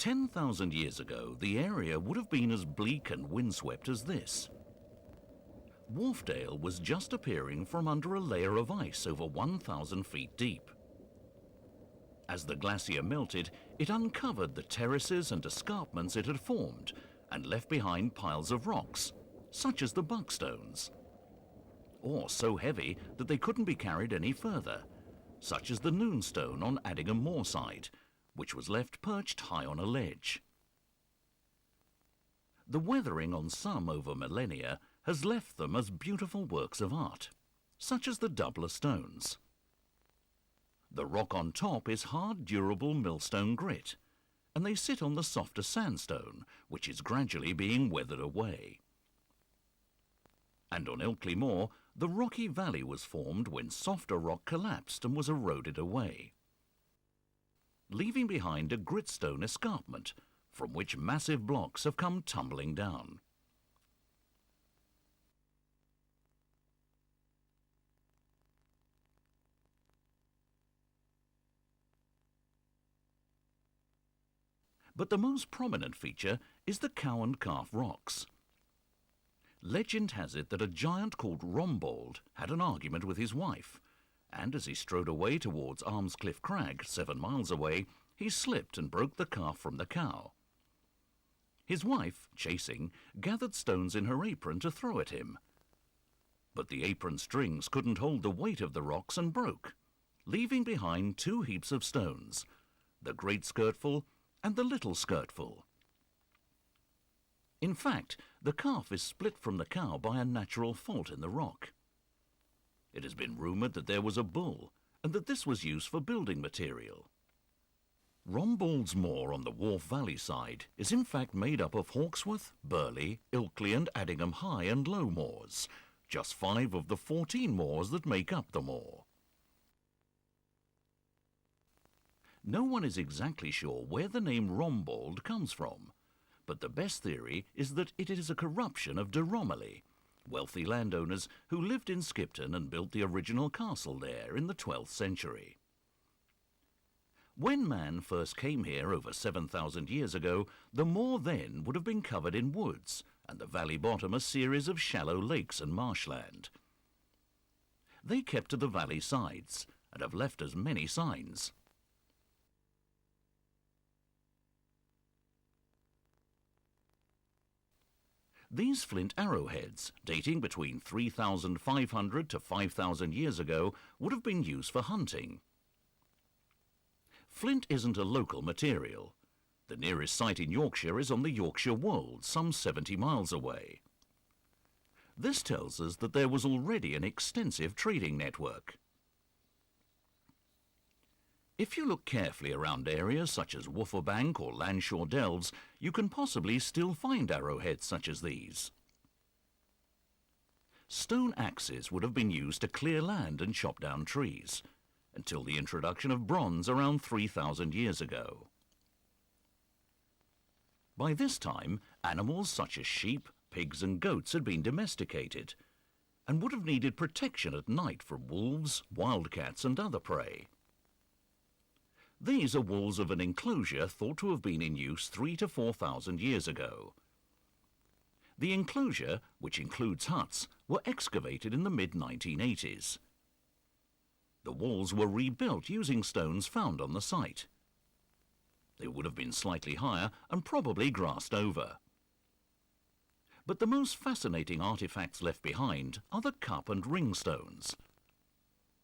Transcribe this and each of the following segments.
10,000 years ago, the area would have been as bleak and windswept as this. Wharfdale was just appearing from under a layer of ice over 1,000 feet deep. As the glacier melted, it uncovered the terraces and escarpments it had formed and left behind piles of rocks, such as the buckstones, or so heavy that they couldn't be carried any further, such as the Noonstone on Addingham Moor side, which was left perched high on a ledge. The weathering on some over millennia has left them as beautiful works of art, such as the Doubler stones. The rock on top is hard, durable millstone grit, and they sit on the softer sandstone, which is gradually being weathered away. And on Ilkley Moor, the rocky valley was formed when softer rock collapsed and was eroded away, leaving behind a gritstone escarpment from which massive blocks have come tumbling down. But the most prominent feature is the Cow and Calf rocks. Legend has it that a giant called Rombold had an argument with his wife, and as he strode away towards Armscliff Crag, 7 miles away, he slipped and broke the calf from the cow. His wife, chasing, gathered stones in her apron to throw at him. But the apron strings couldn't hold the weight of the rocks and broke, leaving behind 2 heaps of stones, the Great Skirtful and the Little Skirtful. In fact, the calf is split from the cow by a natural fault in the rock. It has been rumoured that there was a bull, and that this was used for building material. Rombold's Moor on the Wharf Valley side is in fact made up of Hawksworth, Burley, Ilkley and Addingham High and Low Moors, just 5 of the 14 moors that make up the moor. No one is exactly sure where the name Rombold comes from, but the best theory is that it is a corruption of de Romilly, wealthy landowners who lived in Skipton and built the original castle there in the 12th century. When man first came here over 7,000 years ago, the moor then would have been covered in woods, and the valley bottom a series of shallow lakes and marshland. They kept to the valley sides, and have left us many signs. These flint arrowheads, dating between 3,500 to 5,000 years ago, would have been used for hunting. Flint isn't a local material. The nearest site in Yorkshire is on the Yorkshire Wold, some 70 miles away. This tells us that there was already an extensive trading network. If you look carefully around areas such as Wooferbank or Lanshaw Delves, you can possibly still find arrowheads such as these. Stone axes would have been used to clear land and chop down trees, until the introduction of bronze around 3,000 years ago. By this time, animals such as sheep, pigs and goats had been domesticated, and would have needed protection at night from wolves, wildcats and other prey. These are walls of an enclosure thought to have been in use 3,000 to 4,000 years ago. The enclosure, which includes huts, were excavated in the mid-1980s. The walls were rebuilt using stones found on the site. They would have been slightly higher and probably grassed over. But the most fascinating artifacts left behind are the cup and ring stones.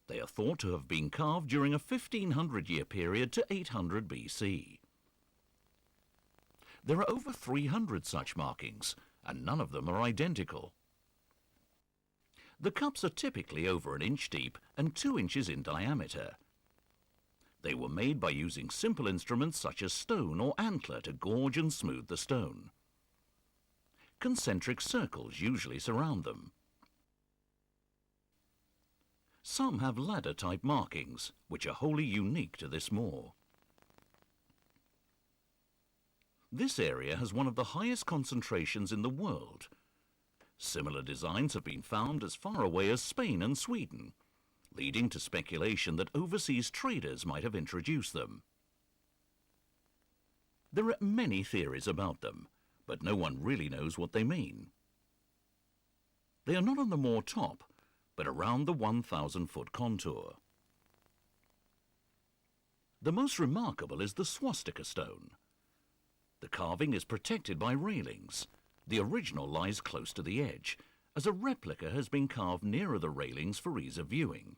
They are thought to have been carved during a 1,500-year period to 800 BC. There are over 300 such markings, and none of them are identical. The cups are typically over 1 inch deep and 2 inches in diameter. They were made by using simple instruments such as stone or antler to gorge and smooth the stone. Concentric circles usually surround them. Some have ladder-type markings, which are wholly unique to this moor. This area has one of the highest concentrations in the world. Similar designs have been found as far away as Spain and Sweden, leading to speculation that overseas traders might have introduced them. There are many theories about them, but no one really knows what they mean. They are not on the Moor top, but around the 1,000-foot contour. The most remarkable is the swastika stone. The carving is protected by railings. The original lies close to the edge, as a replica has been carved nearer the railings for ease of viewing.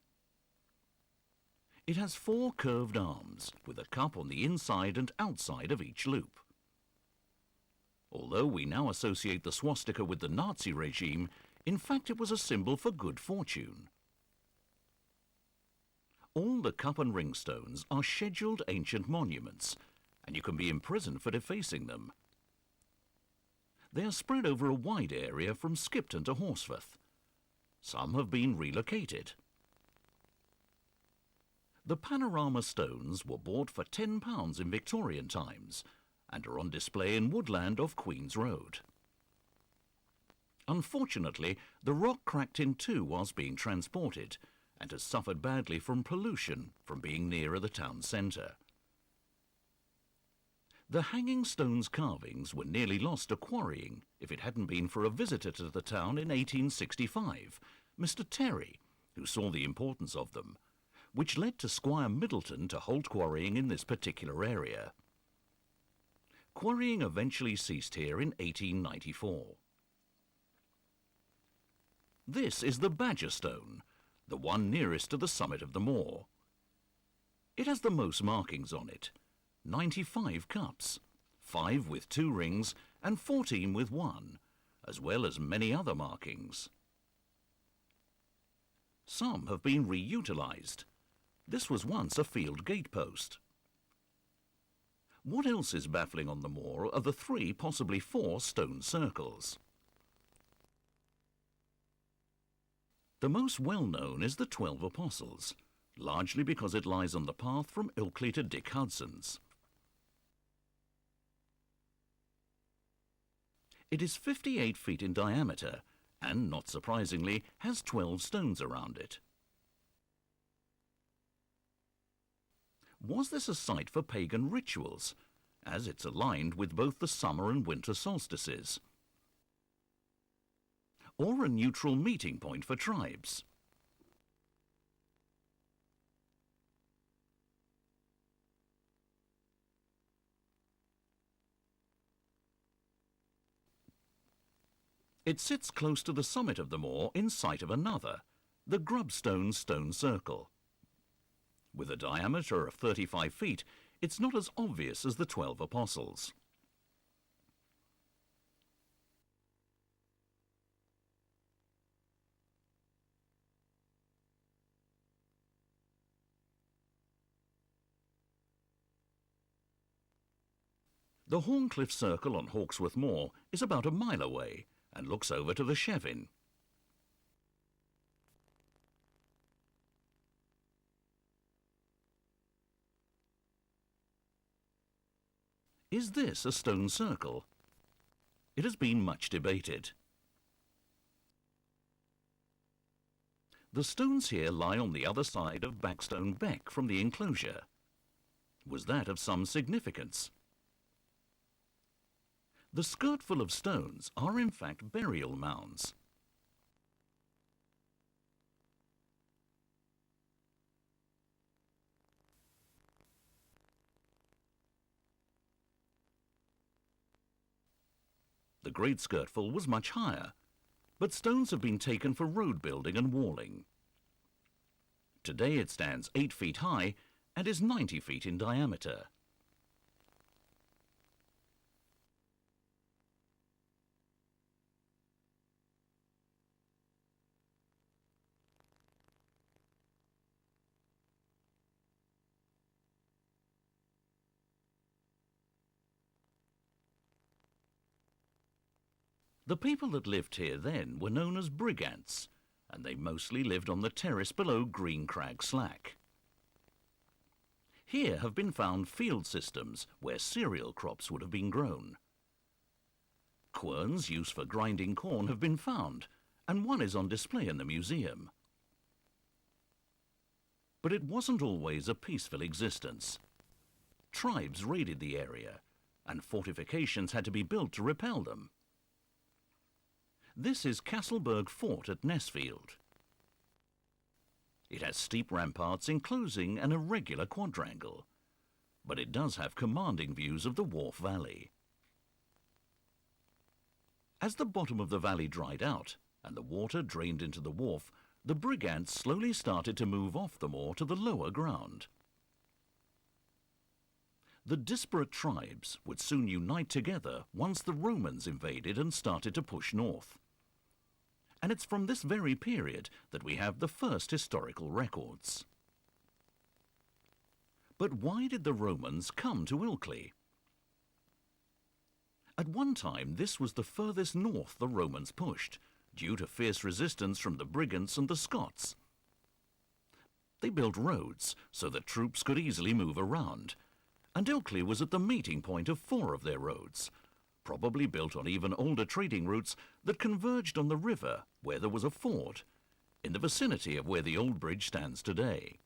It has 4 curved arms, with a cup on the inside and outside of each loop. Although we now associate the swastika with the Nazi regime, in fact it was a symbol for good fortune. All the cup and ring stones are scheduled ancient monuments, and you can be imprisoned for defacing them. They are spread over a wide area from Skipton to Horsforth. Some have been relocated. The panorama stones were bought for £10 in Victorian times and are on display in Woodland off Queen's Road. Unfortunately, the rock cracked in two whilst being transported and has suffered badly from pollution from being nearer the town centre. The hanging stones carvings were nearly lost to quarrying if it hadn't been for a visitor to the town in 1865, Mr. Terry, who saw the importance of them, which led to Squire Middleton to halt quarrying in this particular area. Quarrying eventually ceased here in 1894. This is the Badger Stone, the one nearest to the summit of the Moor. It has the most markings on it. 95 cups, 5 with 2 rings and 14 with 1, as well as many other markings. Some have been reutilised. This was once a field gatepost. What else is baffling on the Moor are the 3, possibly 4 stone circles. The most well-known is the 12 Apostles, largely because it lies on the path from Ilkley to Dick Hudson's. It is 58 feet in diameter and, not surprisingly, has 12 stones around it. Was this a site for pagan rituals, as it's aligned with both the summer and winter solstices? Or a neutral meeting point for tribes? It sits close to the summit of the Moor in sight of another, the Grubstone Stone Circle. With a diameter of 35 feet, it's not as obvious as the 12 Apostles. The Horncliffe Circle on Hawksworth Moor is about a mile away and looks over to the Chevin. Is this a stone circle? It has been much debated. The stones here lie on the other side of Backstone Beck from the enclosure. Was that of some significance? The skirtful of stones are in fact burial mounds. The Great Skirtful was much higher, but stones have been taken for road building and walling. Today it stands 8 feet high and is 90 feet in diameter. The people that lived here then were known as Brigants, and they mostly lived on the terrace below Green Crag Slack. Here have been found field systems where cereal crops would have been grown. Querns used for grinding corn have been found, and one is on display in the museum. But it wasn't always a peaceful existence. Tribes raided the area, and fortifications had to be built to repel them. This is Castleburg Fort at Nesfield. It has steep ramparts enclosing an irregular quadrangle, but it does have commanding views of the Wharfe Valley. As the bottom of the valley dried out and the water drained into the wharf, the brigands slowly started to move off the moor to the lower ground. The disparate tribes would soon unite together once the Romans invaded and started to push north. And it's from this very period that we have the first historical records. But why did the Romans come to Ilkley? At one time, this was the furthest north the Romans pushed, due to fierce resistance from the brigands and the Scots. They built roads so that troops could easily move around, and Ilkley was at the meeting point of 4 of their roads, probably built on even older trading routes that converged on the river where there was a ford, in the vicinity of where the old bridge stands today.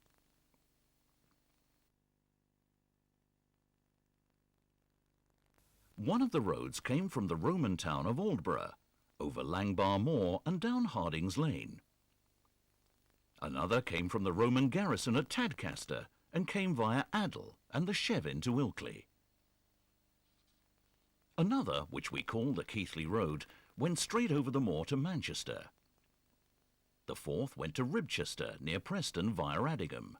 One of the roads came from the Roman town of Aldborough, over Langbar Moor and down Harding's Lane. Another came from the Roman garrison at Tadcaster and came via Addle and the Chevin to Ilkley. Another, which we call the Keighley Road, went straight over the moor to Manchester. The fourth went to Ribchester near Preston via Addingham.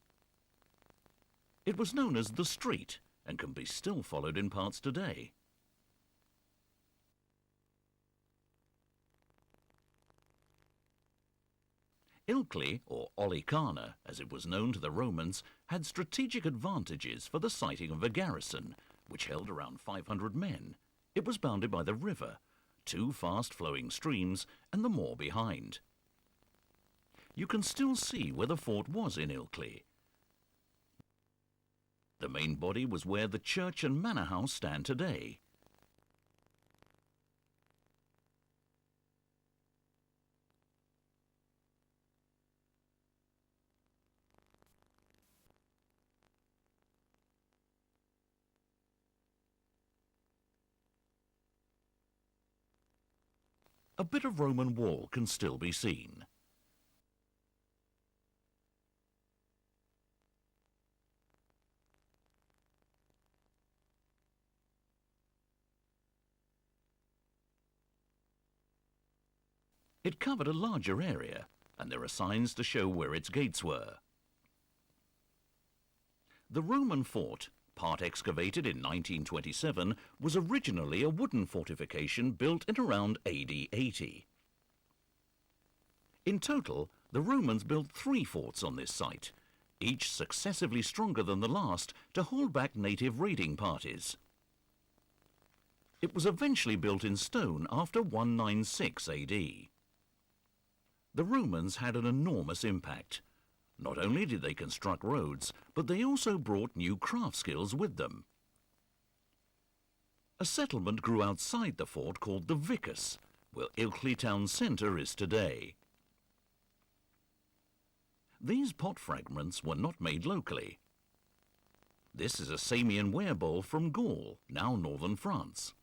It was known as the Street and can be still followed in parts today. Ilkley, or Olicana, as it was known to the Romans, had strategic advantages for the siting of a garrison, which held around 500 men. It was bounded by the river, 2 fast-flowing streams, and the moor behind. You can still see where the fort was in Ilkley. The main body was where the church and manor house stand today. A bit of Roman wall can still be seen. It covered a larger area, and there are signs to show where its gates were. The Roman fort, part excavated in 1927, was originally a wooden fortification built in around AD 80. In total, the Romans built 3 forts on this site, each successively stronger than the last to hold back native raiding parties. It was eventually built in stone after 196 AD. The Romans had an enormous impact. Not only did they construct roads, but they also brought new craft skills with them. A settlement grew outside the fort called the Vicus, where Ilkley town centre is today. These pot fragments were not made locally. This is a Samian ware bowl from Gaul, now northern France.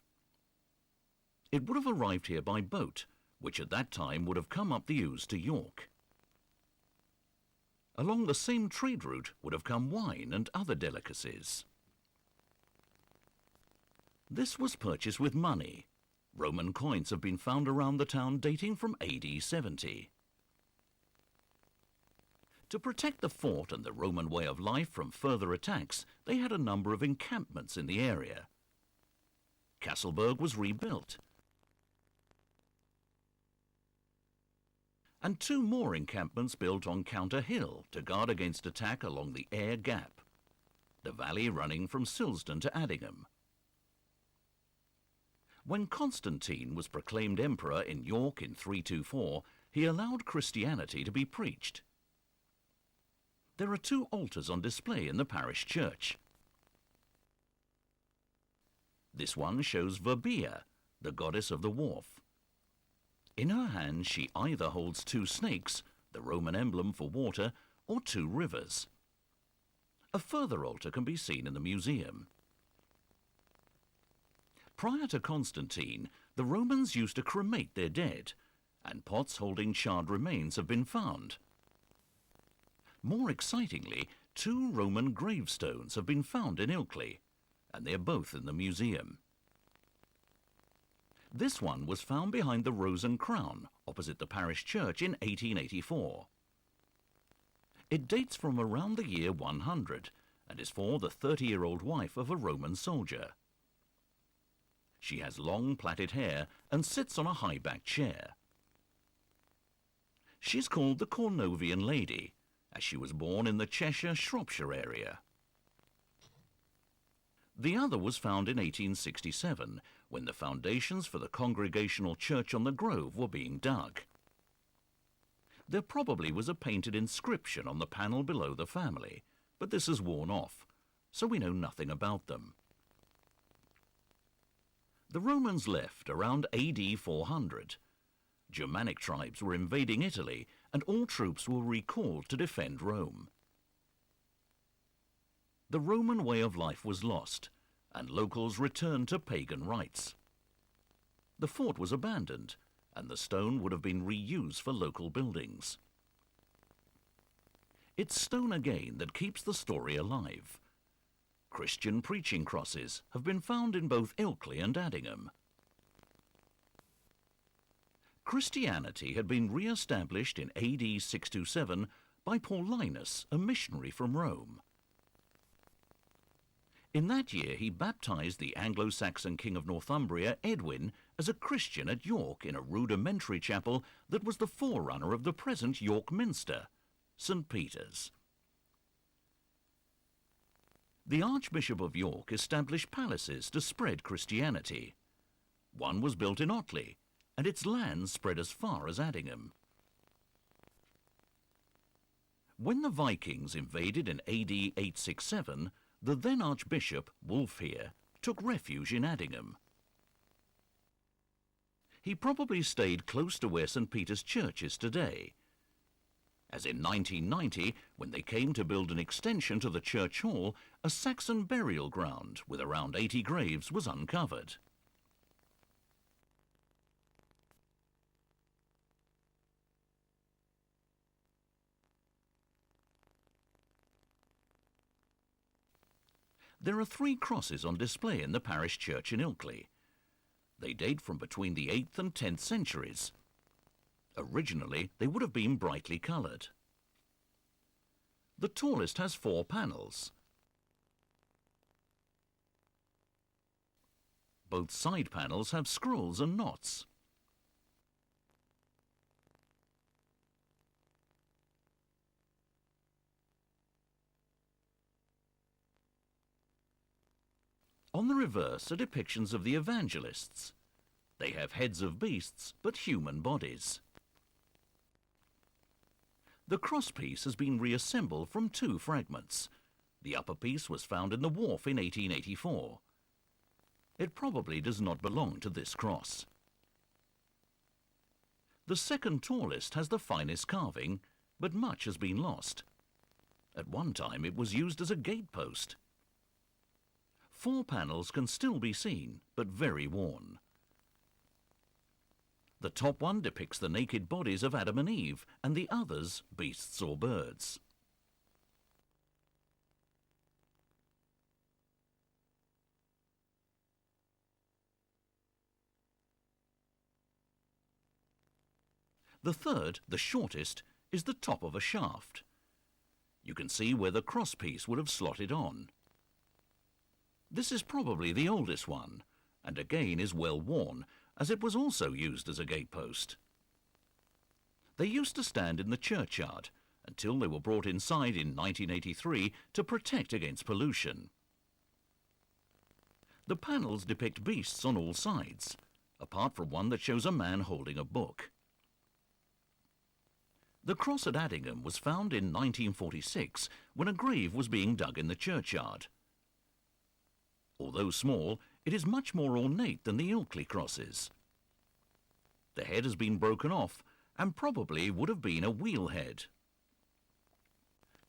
It would have arrived here by boat, which at that time would have come up the Ouse to York. Along the same trade route would have come wine and other delicacies. This was purchased with money. Roman coins have been found around the town dating from AD 70. To protect the fort and the Roman way of life from further attacks, they had a number of encampments in the area. Castleburg was rebuilt, and 2 more encampments built on Counter Hill to guard against attack along the Ayr Gap, the valley running from Silsden to Addingham. When Constantine was proclaimed emperor in York in 324, he allowed Christianity to be preached. There are 2 altars on display in the parish church. This one shows Verbia, the goddess of the wharf. In her hand she either holds 2 snakes, the Roman emblem for water, or 2 rivers. A further altar can be seen in the museum. Prior to Constantine, the Romans used to cremate their dead, and pots holding charred remains have been found. More excitingly, 2 Roman gravestones have been found in Ilkley, and they're both in the museum. This one was found behind the Rose and Crown, opposite the parish church in 1884. It dates from around the year 100 and is for the 30-year-old wife of a Roman soldier. She has long plaited hair and sits on a high-backed chair. She's called the Cornovian Lady, as she was born in the Cheshire, Shropshire area. The other was found in 1867, when the foundations for the Congregational Church on the Grove were being dug. There probably was a painted inscription on the panel below the family, but this has worn off, so we know nothing about them. The Romans left around AD 400. Germanic tribes were invading Italy, and all troops were recalled to defend Rome. The Roman way of life was lost, and locals returned to pagan rites. The fort was abandoned, and the stone would have been reused for local buildings. It's stone again that keeps the story alive. Christian preaching crosses have been found in both Ilkley and Addingham. Christianity had been re-established in AD 627 by Paulinus, a missionary from Rome. In that year he baptized the Anglo-Saxon king of Northumbria, Edwin, as a Christian at York in a rudimentary chapel that was the forerunner of the present York Minster, St. Peter's. The Archbishop of York established palaces to spread Christianity. One was built in Otley, and its lands spread as far as Addingham. When the Vikings invaded in AD 867, the then Archbishop, Wulfhere, took refuge in Addingham. He probably stayed close to where St. Peter's Church is today. As in 1990, when they came to build an extension to the church hall, a Saxon burial ground with around 80 graves was uncovered. There are 3 crosses on display in the parish church in Ilkley. They date from between the 8th and 10th centuries. Originally, they would have been brightly coloured. The tallest has 4 panels. Both side panels have scrolls and knots. On the reverse are depictions of the evangelists. They have heads of beasts, but human bodies. The crosspiece has been reassembled from 2 fragments. The upper piece was found in the wharf in 1884. It probably does not belong to this cross. The second tallest has the finest carving, but much has been lost. At one time it was used as a gatepost. 4 panels can still be seen, but very worn. The top one depicts the naked bodies of Adam and Eve, and the others beasts or birds. The third, the shortest, is the top of a shaft. You can see where the crosspiece would have slotted on. This is probably the oldest one, and again is well worn, as it was also used as a gatepost. They used to stand in the churchyard until they were brought inside in 1983 to protect against pollution. The panels depict beasts on all sides, apart from one that shows a man holding a book. The cross at Addingham was found in 1946 when a grave was being dug in the churchyard. Although small, it is much more ornate than the Ilkley crosses. The head has been broken off and probably would have been a wheelhead.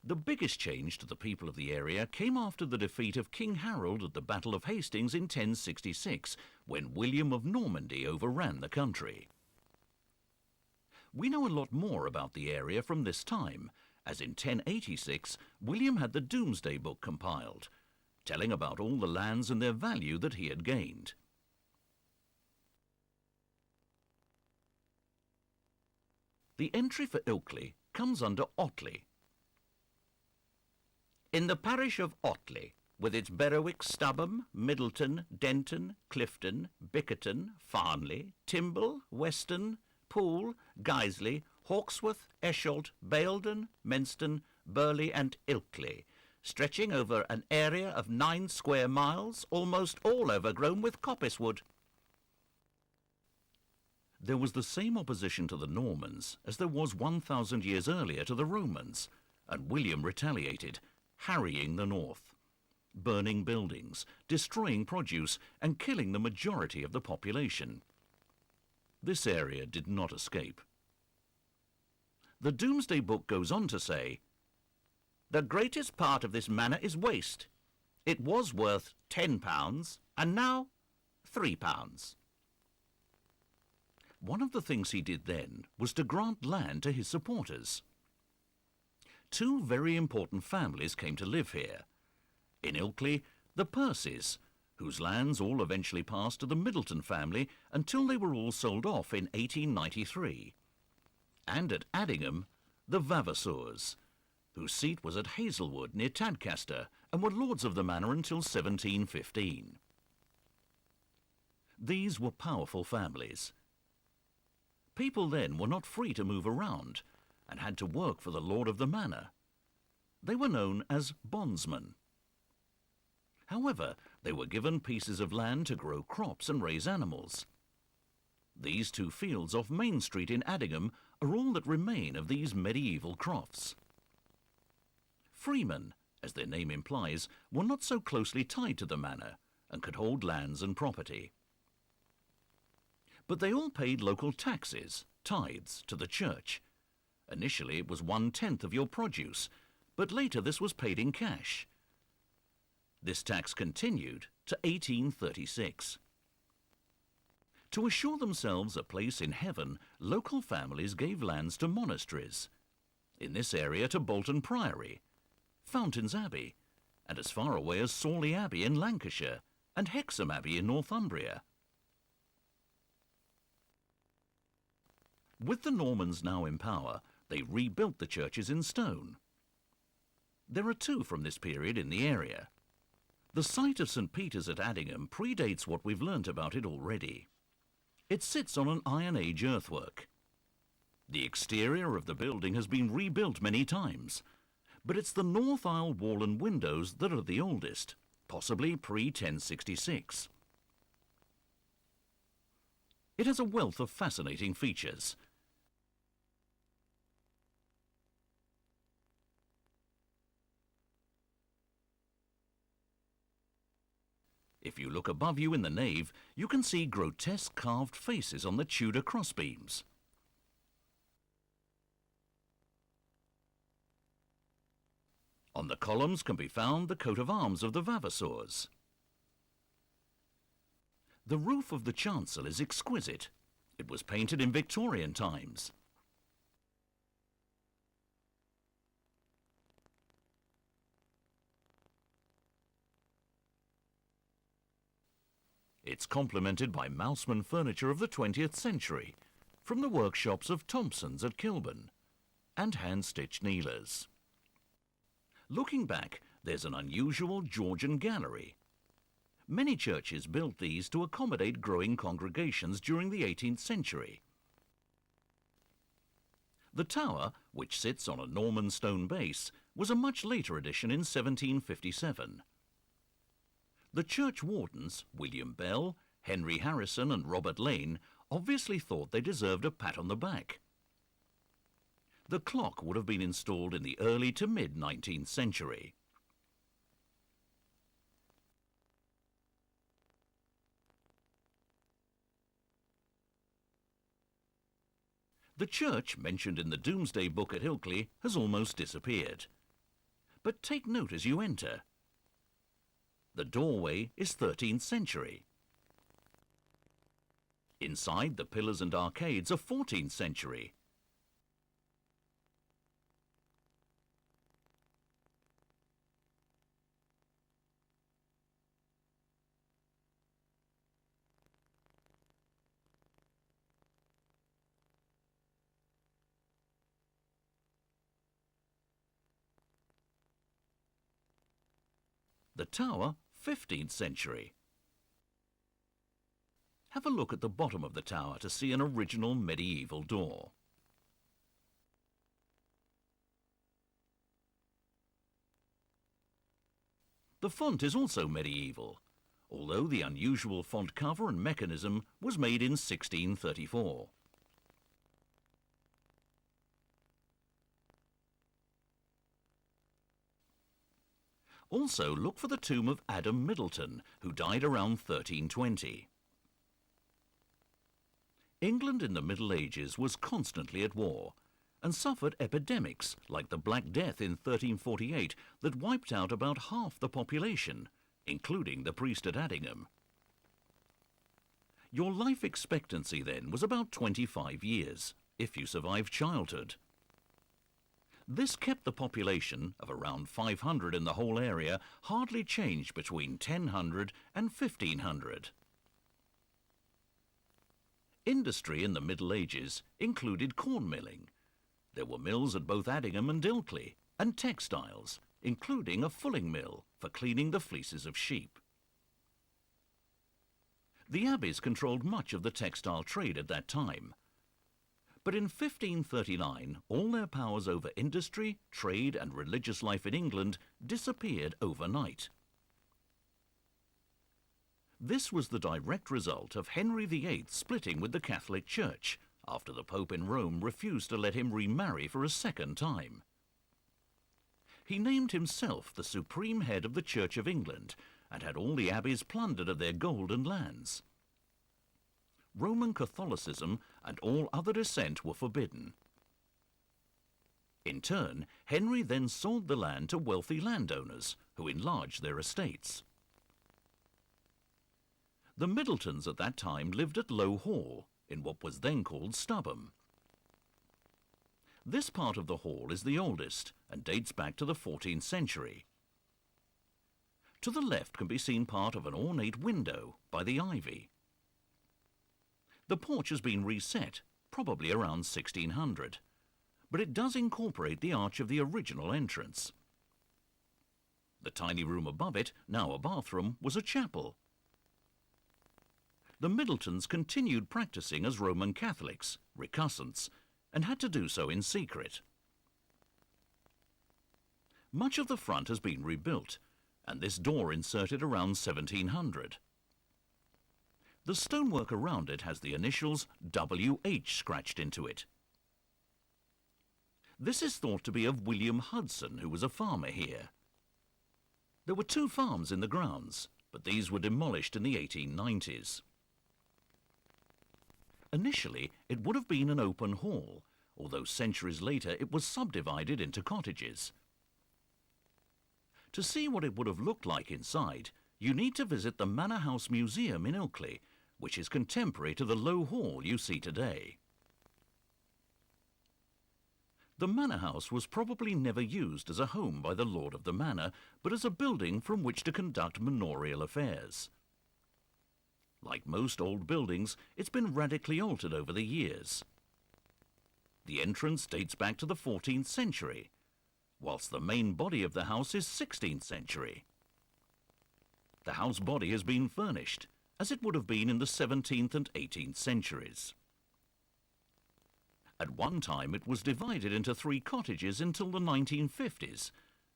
The biggest change to the people of the area came after the defeat of King Harold at the Battle of Hastings in 1066, when William of Normandy overran the country. We know a lot more about the area from this time, as in 1086 William had the Domesday Book compiled, telling about all the lands and their value that he had gained. The entry for Ilkley comes under Otley. In the parish of Otley, with its Berwick, Stubham, Middleton, Denton, Clifton, Bickerton, Farnley, Timble, Weston, Poole, Guiseley, Hawksworth, Esholt, Baildon, Menston, Burley and Ilkley, stretching over an area of 9 square miles, almost all overgrown with coppicewood. There was the same opposition to the Normans as there was 1,000 years earlier to the Romans, and William retaliated, harrying the north, burning buildings, destroying produce, and killing the majority of the population. This area did not escape. The Domesday Book goes on to say, "The greatest part of this manor is waste. It was worth £10, and now £3. One of the things he did then was to grant land to his supporters. 2 very important families came to live here. In Ilkley, the Percys, whose lands all eventually passed to the Middleton family until they were all sold off in 1893. And at Addingham, the Vavasours, whose seat was at Hazelwood near Tadcaster and were lords of the manor until 1715. These were powerful families. People then were not free to move around and had to work for the lord of the manor. They were known as bondsmen. However, they were given pieces of land to grow crops and raise animals. These 2 fields off Main Street in Addingham are all that remain of these medieval crofts. Freemen, as their name implies, were not so closely tied to the manor and could hold lands and property. But they all paid local taxes, tithes, to the church. Initially it was 1/10 of your produce, but later this was paid in cash. This tax continued to 1836. To assure themselves a place in heaven, local families gave lands to monasteries. In this area to Bolton Priory, Fountains Abbey, and as far away as Sawley Abbey in Lancashire, and Hexham Abbey in Northumbria. With the Normans now in power, they rebuilt the churches in stone. There are 2 from this period in the area. The site of St. Peter's at Addingham predates what we've learnt about it already. It sits on an Iron Age earthwork. The exterior of the building has been rebuilt many times, but it's the north aisle wall and windows that are the oldest, possibly pre-1066. It has a wealth of fascinating features. If you look above you in the nave, you can see grotesque carved faces on the Tudor crossbeams. On the columns can be found the coat of arms of the Vavasours. The roof of the chancel is exquisite. It was painted in Victorian times. It's complemented by Mouseman furniture of the 20th century, from the workshops of Thompson's at Kilburn, and hand-stitched kneelers. Looking back, there's an unusual Georgian gallery. Many churches built these to accommodate growing congregations during the 18th century. The tower, which sits on a Norman stone base, was a much later addition in 1757. The church wardens, William Bell, Henry Harrison and Robert Lane, obviously thought they deserved a pat on the back. The clock would have been installed in the early to mid-19th century. The church mentioned in the Domesday Book at Ilkley has almost disappeared. but take note as you enter. The doorway is 13th century. Inside, the pillars and arcades are 14th century. The tower, 15th century. Have a look at the bottom of the tower to see an original medieval door. The font is also medieval, although the unusual font cover and mechanism was made in 1634. Also look for the tomb of Adam Middleton, who died around 1320. England in the Middle Ages was constantly at war and suffered epidemics like the Black Death in 1348 that wiped out about half the population, including the priest at Addingham. Your life expectancy then was about 25 years, if you survived childhood. This kept the population of around 500 in the whole area hardly changed between 1000 and 1500. Industry in the Middle Ages included corn milling. There were mills at both Addingham and Ilkley, and textiles, including a fulling mill for cleaning the fleeces of sheep. The abbeys controlled much of the textile trade at that time. But in 1539, all their powers over industry, trade and religious life in England disappeared overnight. This was the direct result of Henry VIII splitting with the Catholic Church after the Pope in Rome refused to let him remarry for a second time. He named himself the supreme head of the Church of England and had all the abbeys plundered of their gold and lands. Roman Catholicism and all other dissent were forbidden. In turn, Henry then sold the land to wealthy landowners, who enlarged their estates. The Middletons at that time lived at Low Hall, in what was then called Stubham. This part of the hall is the oldest and dates back to the 14th century. To the left can be seen part of an ornate window by the ivy. The porch has been reset, probably around 1600, but it does incorporate the arch of the original entrance. The tiny room above it, now a bathroom, was a chapel. The Middletons continued practicing as Roman Catholics, recusants, and had to do so in secret. Much of the front has been rebuilt, and this door inserted around 1700. The stonework around it has the initials WH scratched into it. This is thought to be of William Hudson, who was a farmer here. There were 2 farms in the grounds, but these were demolished in the 1890s. Initially, it would have been an open hall, although centuries later it was subdivided into cottages. To see what it would have looked like inside, you need to visit the Manor House Museum in Ilkley, which is contemporary to the Low Hall you see today. The manor house was probably never used as a home by the lord of the manor, but as a building from which to conduct manorial affairs. Like most old buildings, it's been radically altered over the years. The entrance dates back to the 14th century, whilst the main body of the house is 16th century. The house body has been furnished, as it would have been in the 17th and 18th centuries. At one time it was divided into 3 cottages until the 1950s,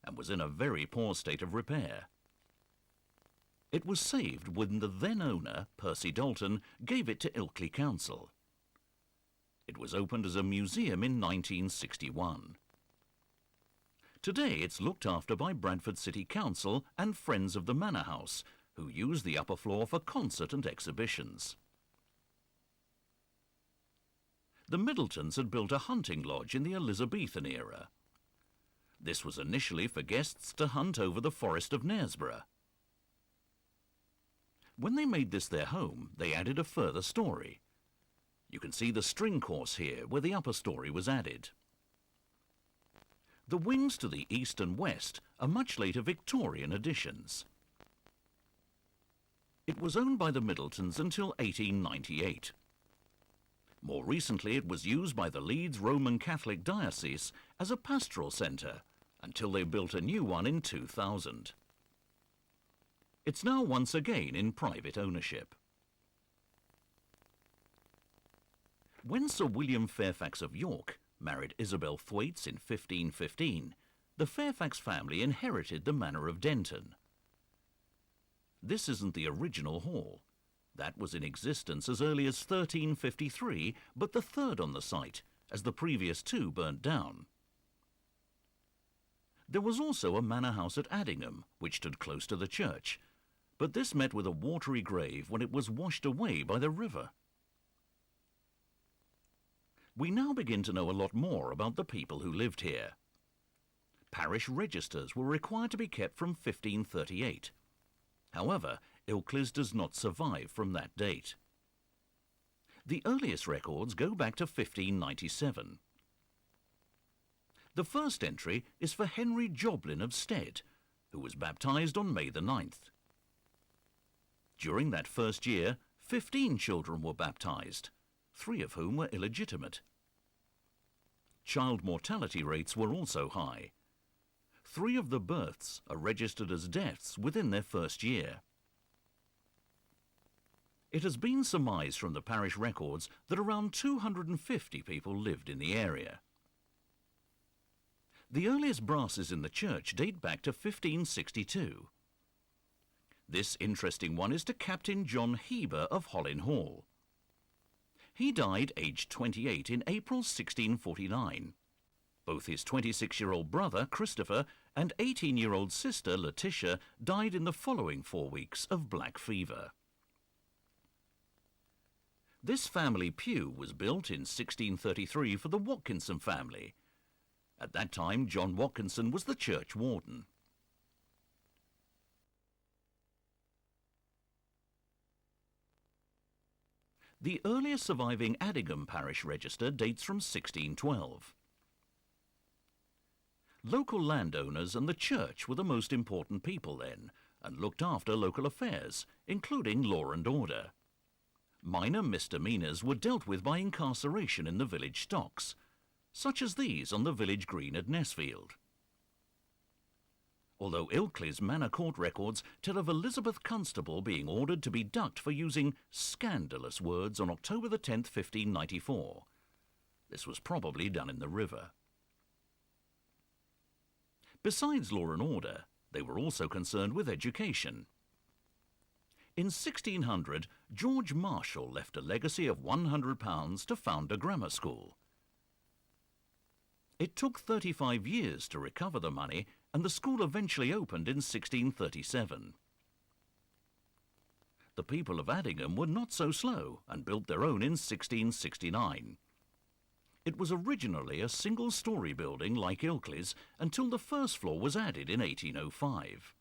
and was in a very poor state of repair. It was saved when the then owner, Percy Dalton, gave it to Ilkley Council. It was opened as a museum in 1961. Today it's looked after by Bradford City Council and Friends of the Manor House, who use the upper floor for concert and exhibitions. The Middletons had built a hunting lodge in the Elizabethan era. This was initially for guests to hunt over the forest of Knaresborough. When they made this their home, they added a further story. You can see the string course here, where the upper story was added. The wings to the east and west are much later Victorian additions. It was owned by the Middletons until 1898. More recently, it was used by the Leeds Roman Catholic Diocese as a pastoral centre until they built a new one in 2000. It's now once again in private ownership. When Sir William Fairfax of York married Isabel Thwaites in 1515, the Fairfax family inherited the manor of Denton. This isn't the original hall. That was in existence as early as 1353, but the third on the site, as the previous two burnt down. There was also a manor house at Addingham, which stood close to the church, but this met with a watery grave when it was washed away by the river. We now begin to know a lot more about the people who lived here. Parish registers were required to be kept from 1538. However, Ilkley's does not survive from that date. The earliest records go back to 1597. The first entry is for Henry Joblin of Stead, who was baptised on May the 9th. During that first year, 15 children were baptised, 3 of whom were illegitimate. Child mortality rates were also high. 3 of the births are registered as deaths within their first year. It has been surmised from the parish records that around 250 people lived in the area. The earliest brasses in the church date back to 1562. This interesting one is to Captain John Heber of Hollin Hall. He died aged 28 in April 1649. Both his 26-year-old brother, Christopher, and 18-year-old sister, Letitia, died in the following 4 weeks of black fever. This family pew was built in 1633 for the Watkinson family. At that time, John Watkinson was the church warden. The earliest surviving Addingham parish register dates from 1612. Local landowners and the church were the most important people then, and looked after local affairs, including law and order. Minor misdemeanours were dealt with by incarceration in the village stocks, such as these on the village green at Nesfield. Although Ilkley's Manor Court records tell of Elizabeth Constable being ordered to be ducked for using scandalous words on October the 10th, 1594. This was probably done in the river. Besides law and order, they were also concerned with education. In 1600, George Marshall left a legacy of £100 to found a grammar school. It took 35 years to recover the money, and the school eventually opened in 1637. The people of Addingham were not so slow and built their own in 1669. It was originally a single-storey building like Ilkley's until the first floor was added in 1805.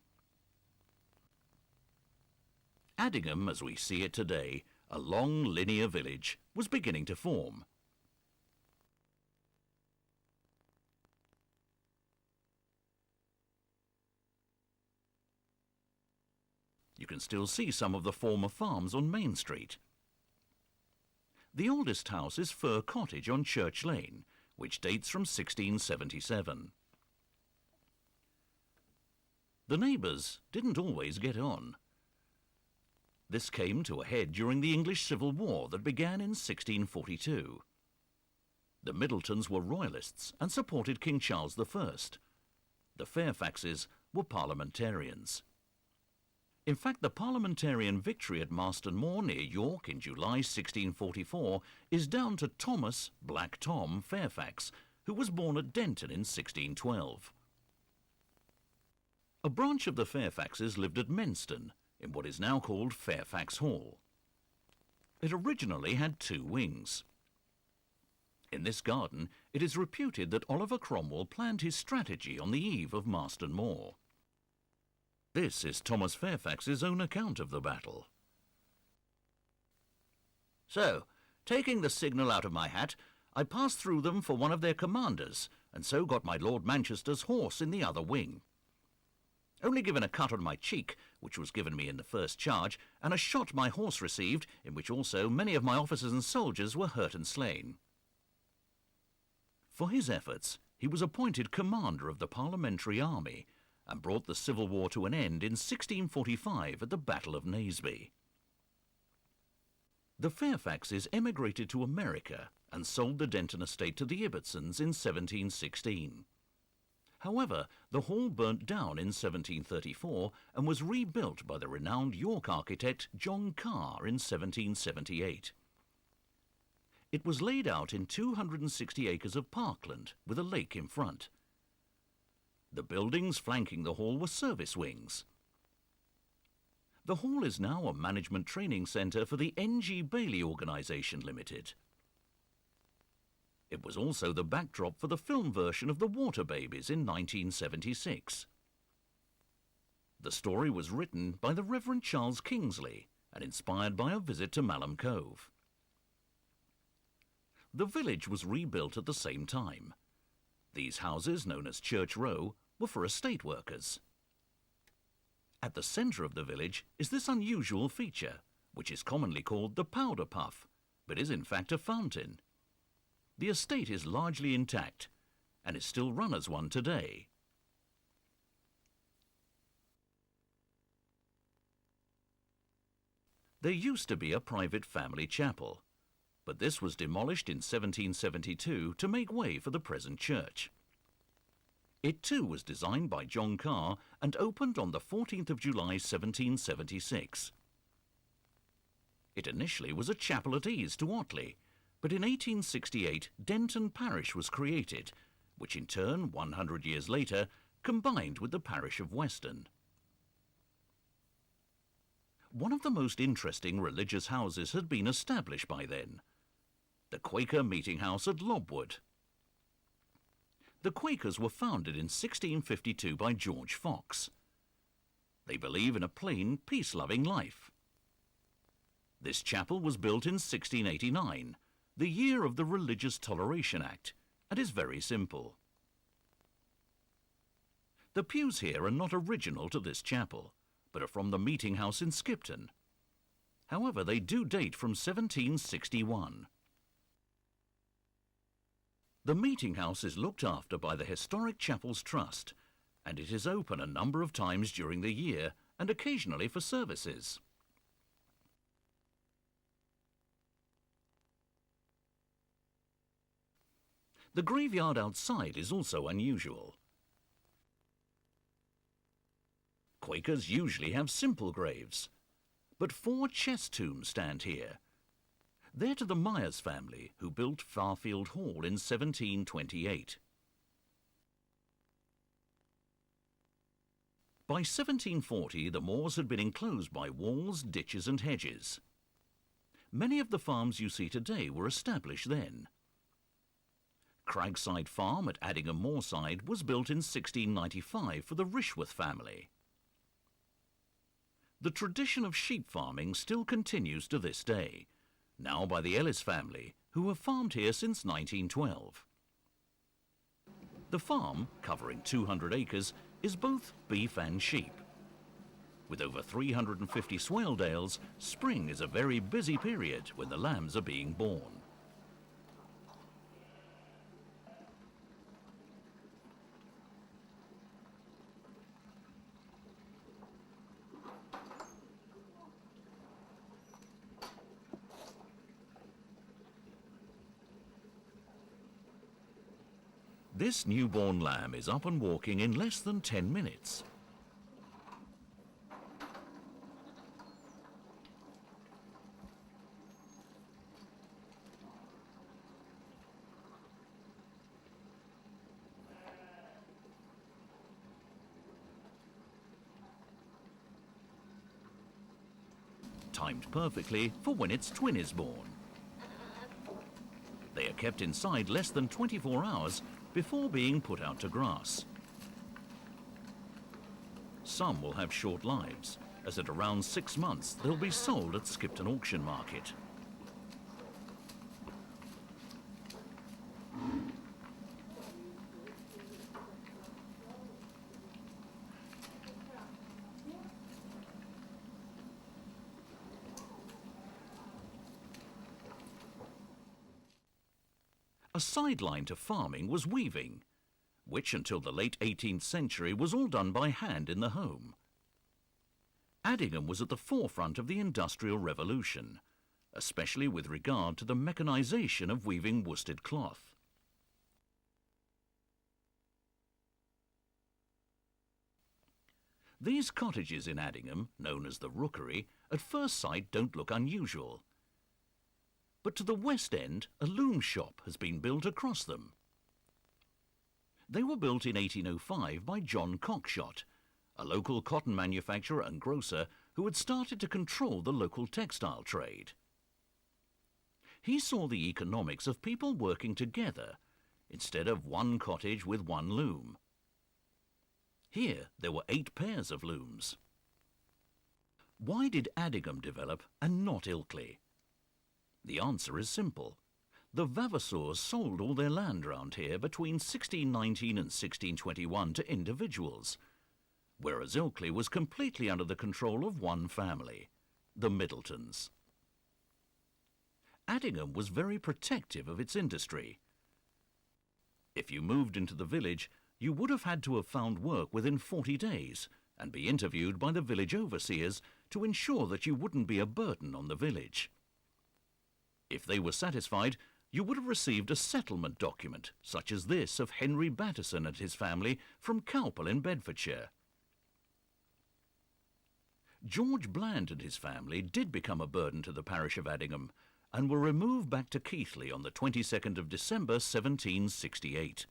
Addingham, as we see it today, a long linear village, was beginning to form. You can still see some of the former farms on Main Street. The oldest house is Fir Cottage on Church Lane, which dates from 1677. The neighbours didn't always get on. This came to a head during the English Civil War that began in 1642. The Middletons were royalists and supported King Charles I. The Fairfaxes were parliamentarians. In fact, the parliamentarian victory at Marston Moor near York in July 1644 is down to Thomas Black Tom Fairfax, who was born at Denton in 1612. A branch of the Fairfaxes lived at Menston, in what is now called Fairfax Hall. It originally had 2 wings. In this garden, it is reputed that Oliver Cromwell planned his strategy on the eve of Marston Moor. This is Thomas Fairfax's own account of the battle. "So, taking the signal out of my hat, I passed through them for one of their commanders, and so got my Lord Manchester's horse in the other wing. Only given a cut on my cheek, which was given me in the first charge, and a shot my horse received, in which also many of my officers and soldiers were hurt and slain." For his efforts, he was appointed commander of the Parliamentary Army and brought the Civil War to an end in 1645 at the Battle of Naseby. The Fairfaxes emigrated to America and sold the Denton estate to the Ibbotsons in 1716. However, the hall burnt down in 1734 and was rebuilt by the renowned York architect John Carr in 1778. It was laid out in 260 acres of parkland with a lake in front. The buildings flanking the hall were service wings. The hall is now a management training centre for the N.G. Bailey Organisation Limited. It was also the backdrop for the film version of The Water Babies in 1976. The story was written by the Reverend Charles Kingsley and inspired by a visit to Malham Cove. The village was rebuilt at the same time. These houses, known as Church Row, were for estate workers. At the centre of the village is this unusual feature, which is commonly called the Powder Puff, but is in fact a fountain. The estate is largely intact and is still run as one today. There used to be a private family chapel, but this was demolished in 1772 to make way for the present church. It too was designed by John Carr and opened on the 14th of July 1776. It initially was a chapel at ease to Otley, but in 1868 Denton Parish was created, which in turn, 100 years later, combined with the parish of Weston. One of the most interesting religious houses had been established by then, the Quaker Meeting House at Lobwood. The Quakers were founded in 1652 by George Fox. They believe in a plain, peace-loving life. This chapel was built in 1689, the year of the Religious Toleration Act, and is very simple. The pews here are not original to this chapel, but are from the Meeting House in Skipton. However, they do date from 1761. The Meeting House is looked after by the Historic Chapels Trust, and it is open a number of times during the year and occasionally for services. The graveyard outside is also unusual. Quakers usually have simple graves, but 4 chest tombs stand here. They're to the Myers family, who built Farfield Hall in 1728. By 1740, the moors had been enclosed by walls, ditches and hedges. Many of the farms you see today were established then. Cragside Farm at Addingham Moorside was built in 1695 for the Rishworth family. The tradition of sheep farming still continues to this day, now by the Ellis family, who have farmed here since 1912. The farm, covering 200 acres, is both beef and sheep. With over 350 Swaledales, spring is a very busy period when the lambs are being born. This newborn lamb is up and walking in less than 10 minutes. Timed perfectly for when its twin is born. They are kept inside less than 24 hours before being put out to grass. Some will have short lives, as at around 6 months they'll be sold at Skipton Auction Market. A sideline to farming was weaving, which until the late 18th century was all done by hand in the home. Addingham was at the forefront of the Industrial Revolution, especially with regard to the mechanisation of weaving worsted cloth. These cottages in Addingham, known as the Rookery, at first sight don't look unusual. But to the west end, a loom shop has been built across them. They were built in 1805 by John Cockshott, a local cotton manufacturer and grocer who had started to control the local textile trade. He saw the economics of people working together instead of one cottage with one loom. Here there were 8 pairs of looms. Why did Addingham develop and not Ilkley? The answer is simple. The Vavasors sold all their land round here between 1619 and 1621 to individuals, whereas Ilkley was completely under the control of one family, the Middletons. Addingham was very protective of its industry. If you moved into the village, you would have had to have found work within 40 days and be interviewed by the village overseers to ensure that you wouldn't be a burden on the village. If they were satisfied, you would have received a settlement document, such as this of Henry Batterson and his family from Cowpel in Bedfordshire. George Bland and his family did become a burden to the parish of Addingham and were removed back to Keighley on the 22nd of December 1768.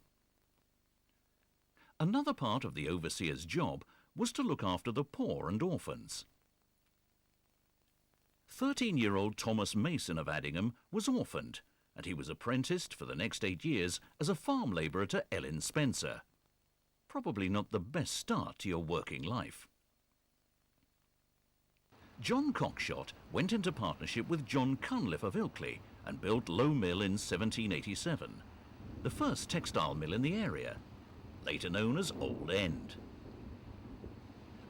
Another part of the overseer's job was to look after the poor and orphans. 13-year-old Thomas Mason of Addingham was orphaned, and he was apprenticed for the next 8 years as a farm labourer to Ellen Spencer. Probably not the best start to your working life. John Cockshott went into partnership with John Cunliffe of Ilkley and built Low Mill in 1787, the first textile mill in the area, later known as Old End.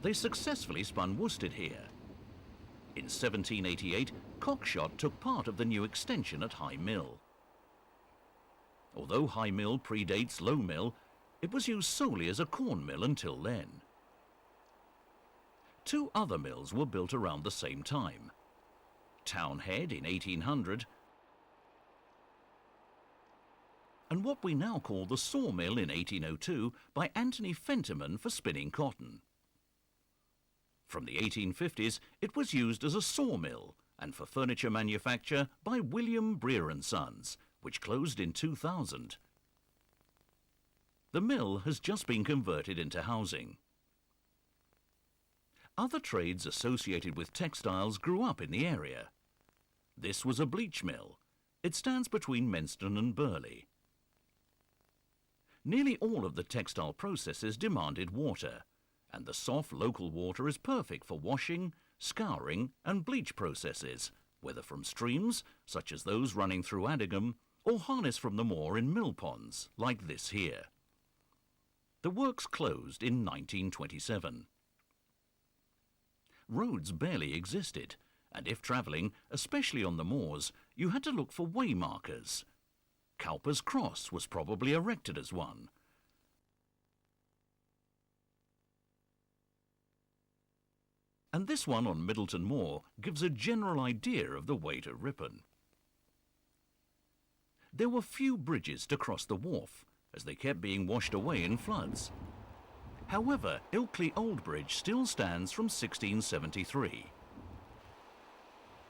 They successfully spun worsted here. In 1788, Cockshott took part of the new extension at High Mill. Although High Mill predates Low Mill, it was used solely as a corn mill until then. 2 other mills were built around the same time. Townhead in 1800 and what we now call the Sawmill in 1802 by Anthony Fentiman for spinning cotton. From the 1850s, it was used as a sawmill and for furniture manufacture by William Breer and Sons, which closed in 2000. The mill has just been converted into housing. Other trades associated with textiles grew up in the area. This was a bleach mill. It stands between Menston and Burley. Nearly all of the textile processes demanded water, and the soft local water is perfect for washing, scouring and bleach processes, whether from streams, such as those running through Addingham, or harnessed from the Moor in mill ponds, like this here. The works closed in 1927. Roads barely existed, and if travelling, especially on the moors, you had to look for way markers. Cowper's Cross was probably erected as one. And this one on Middleton Moor gives a general idea of the way to Ripon. There were few bridges to cross the wharf, as they kept being washed away in floods. However, Ilkley Old Bridge still stands from 1673.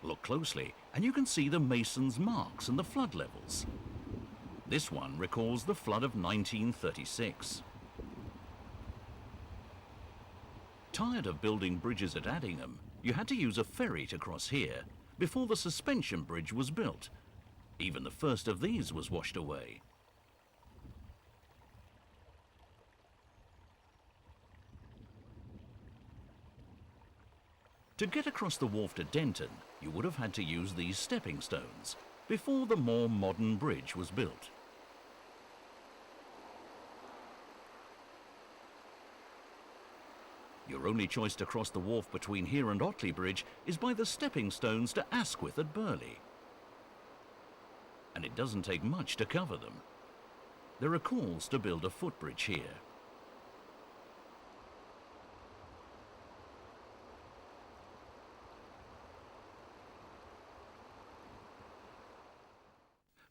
Look closely and you can see the mason's marks and the flood levels. This one recalls the flood of 1936. Tired of building bridges at Addingham, you had to use a ferry to cross here before the suspension bridge was built, Even the first of these was washed away. To get across the wharf to Denton, you would have had to use these stepping stones before the more modern bridge was built. Your only choice to cross the wharf between here and Ilkley Bridge is by the stepping stones to Asquith at Burley. And it doesn't take much to cover them. There are calls to build a footbridge here.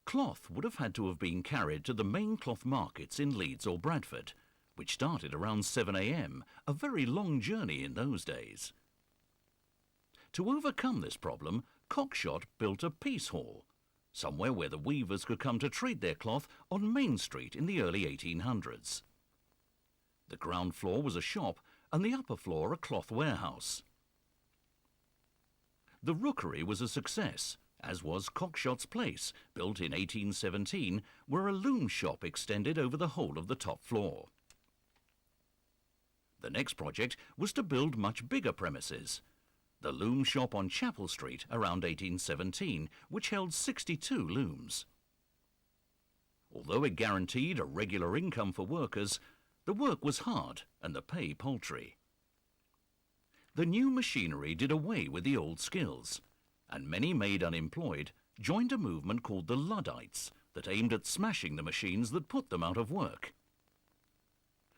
Cloth would have had to have been carried to the main cloth markets in Leeds or Bradford, which started around 7 a.m, a very long journey in those days. To overcome this problem, Cockshott built a peace hall, somewhere where the weavers could come to trade their cloth on Main Street in the early 1800s. The ground floor was a shop and the upper floor a cloth warehouse. The rookery was a success, as was Cockshott's Place, built in 1817, where a loom shop extended over the whole of the top floor. The next project was to build much bigger premises. The loom shop on Chapel Street around 1817, which held 62 looms. Although it guaranteed a regular income for workers, the work was hard and the pay paltry. The new machinery did away with the old skills, and many made unemployed joined a movement called the Luddites that aimed at smashing the machines that put them out of work.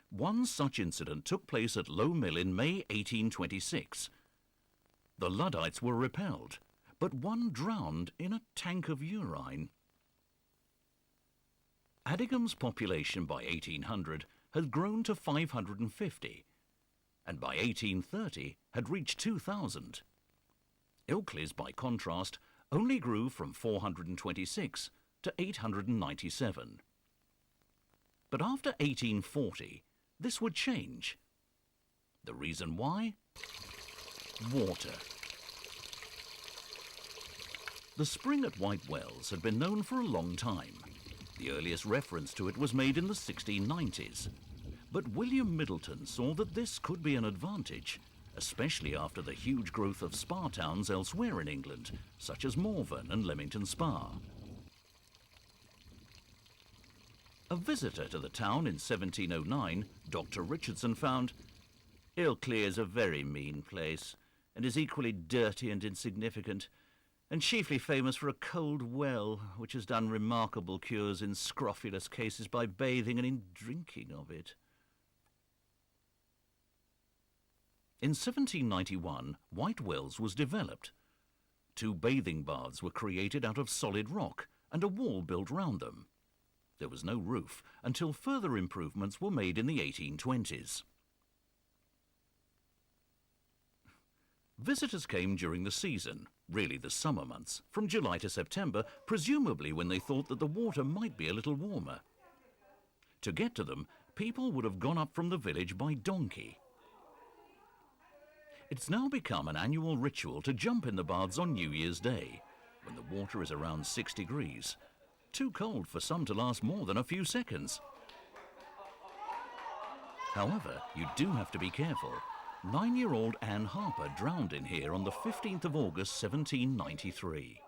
One such incident took place at Low Mill in May 1826. The Luddites were repelled, but one drowned in a tank of urine. Addingham's population by 1800 had grown to 550, and by 1830 had reached 2,000. Ilkley's, by contrast, only grew from 426 to 897. But after 1840, this would change. The reason why? Water. The spring at White Wells had been known for a long time. The earliest reference to it was made in the 1690s. But William Middleton saw that this could be an advantage, especially after the huge growth of spa towns elsewhere in England, such as Morven and Leamington Spa. A visitor to the town in 1709, Dr. Richardson, found, "Ilkley is a very mean place, and is equally dirty and insignificant, and chiefly famous for a cold well, which has done remarkable cures in scrofulous cases by bathing and in drinking of it." In 1791, White Wells was developed. 2 bathing baths were created out of solid rock and a wall built round them. There was no roof until further improvements were made in the 1820s. Visitors came during the season, really the summer months, from July to September, presumably when they thought that the water might be a little warmer. To get to them, people would have gone up from the village by donkey. It's now become an annual ritual to jump in the baths on New Year's Day, when the water is around 6 degrees. Too cold for some to last more than a few seconds. However, you do have to be careful. 9-year-old Anne Harper drowned in here on the 15th of August 1793.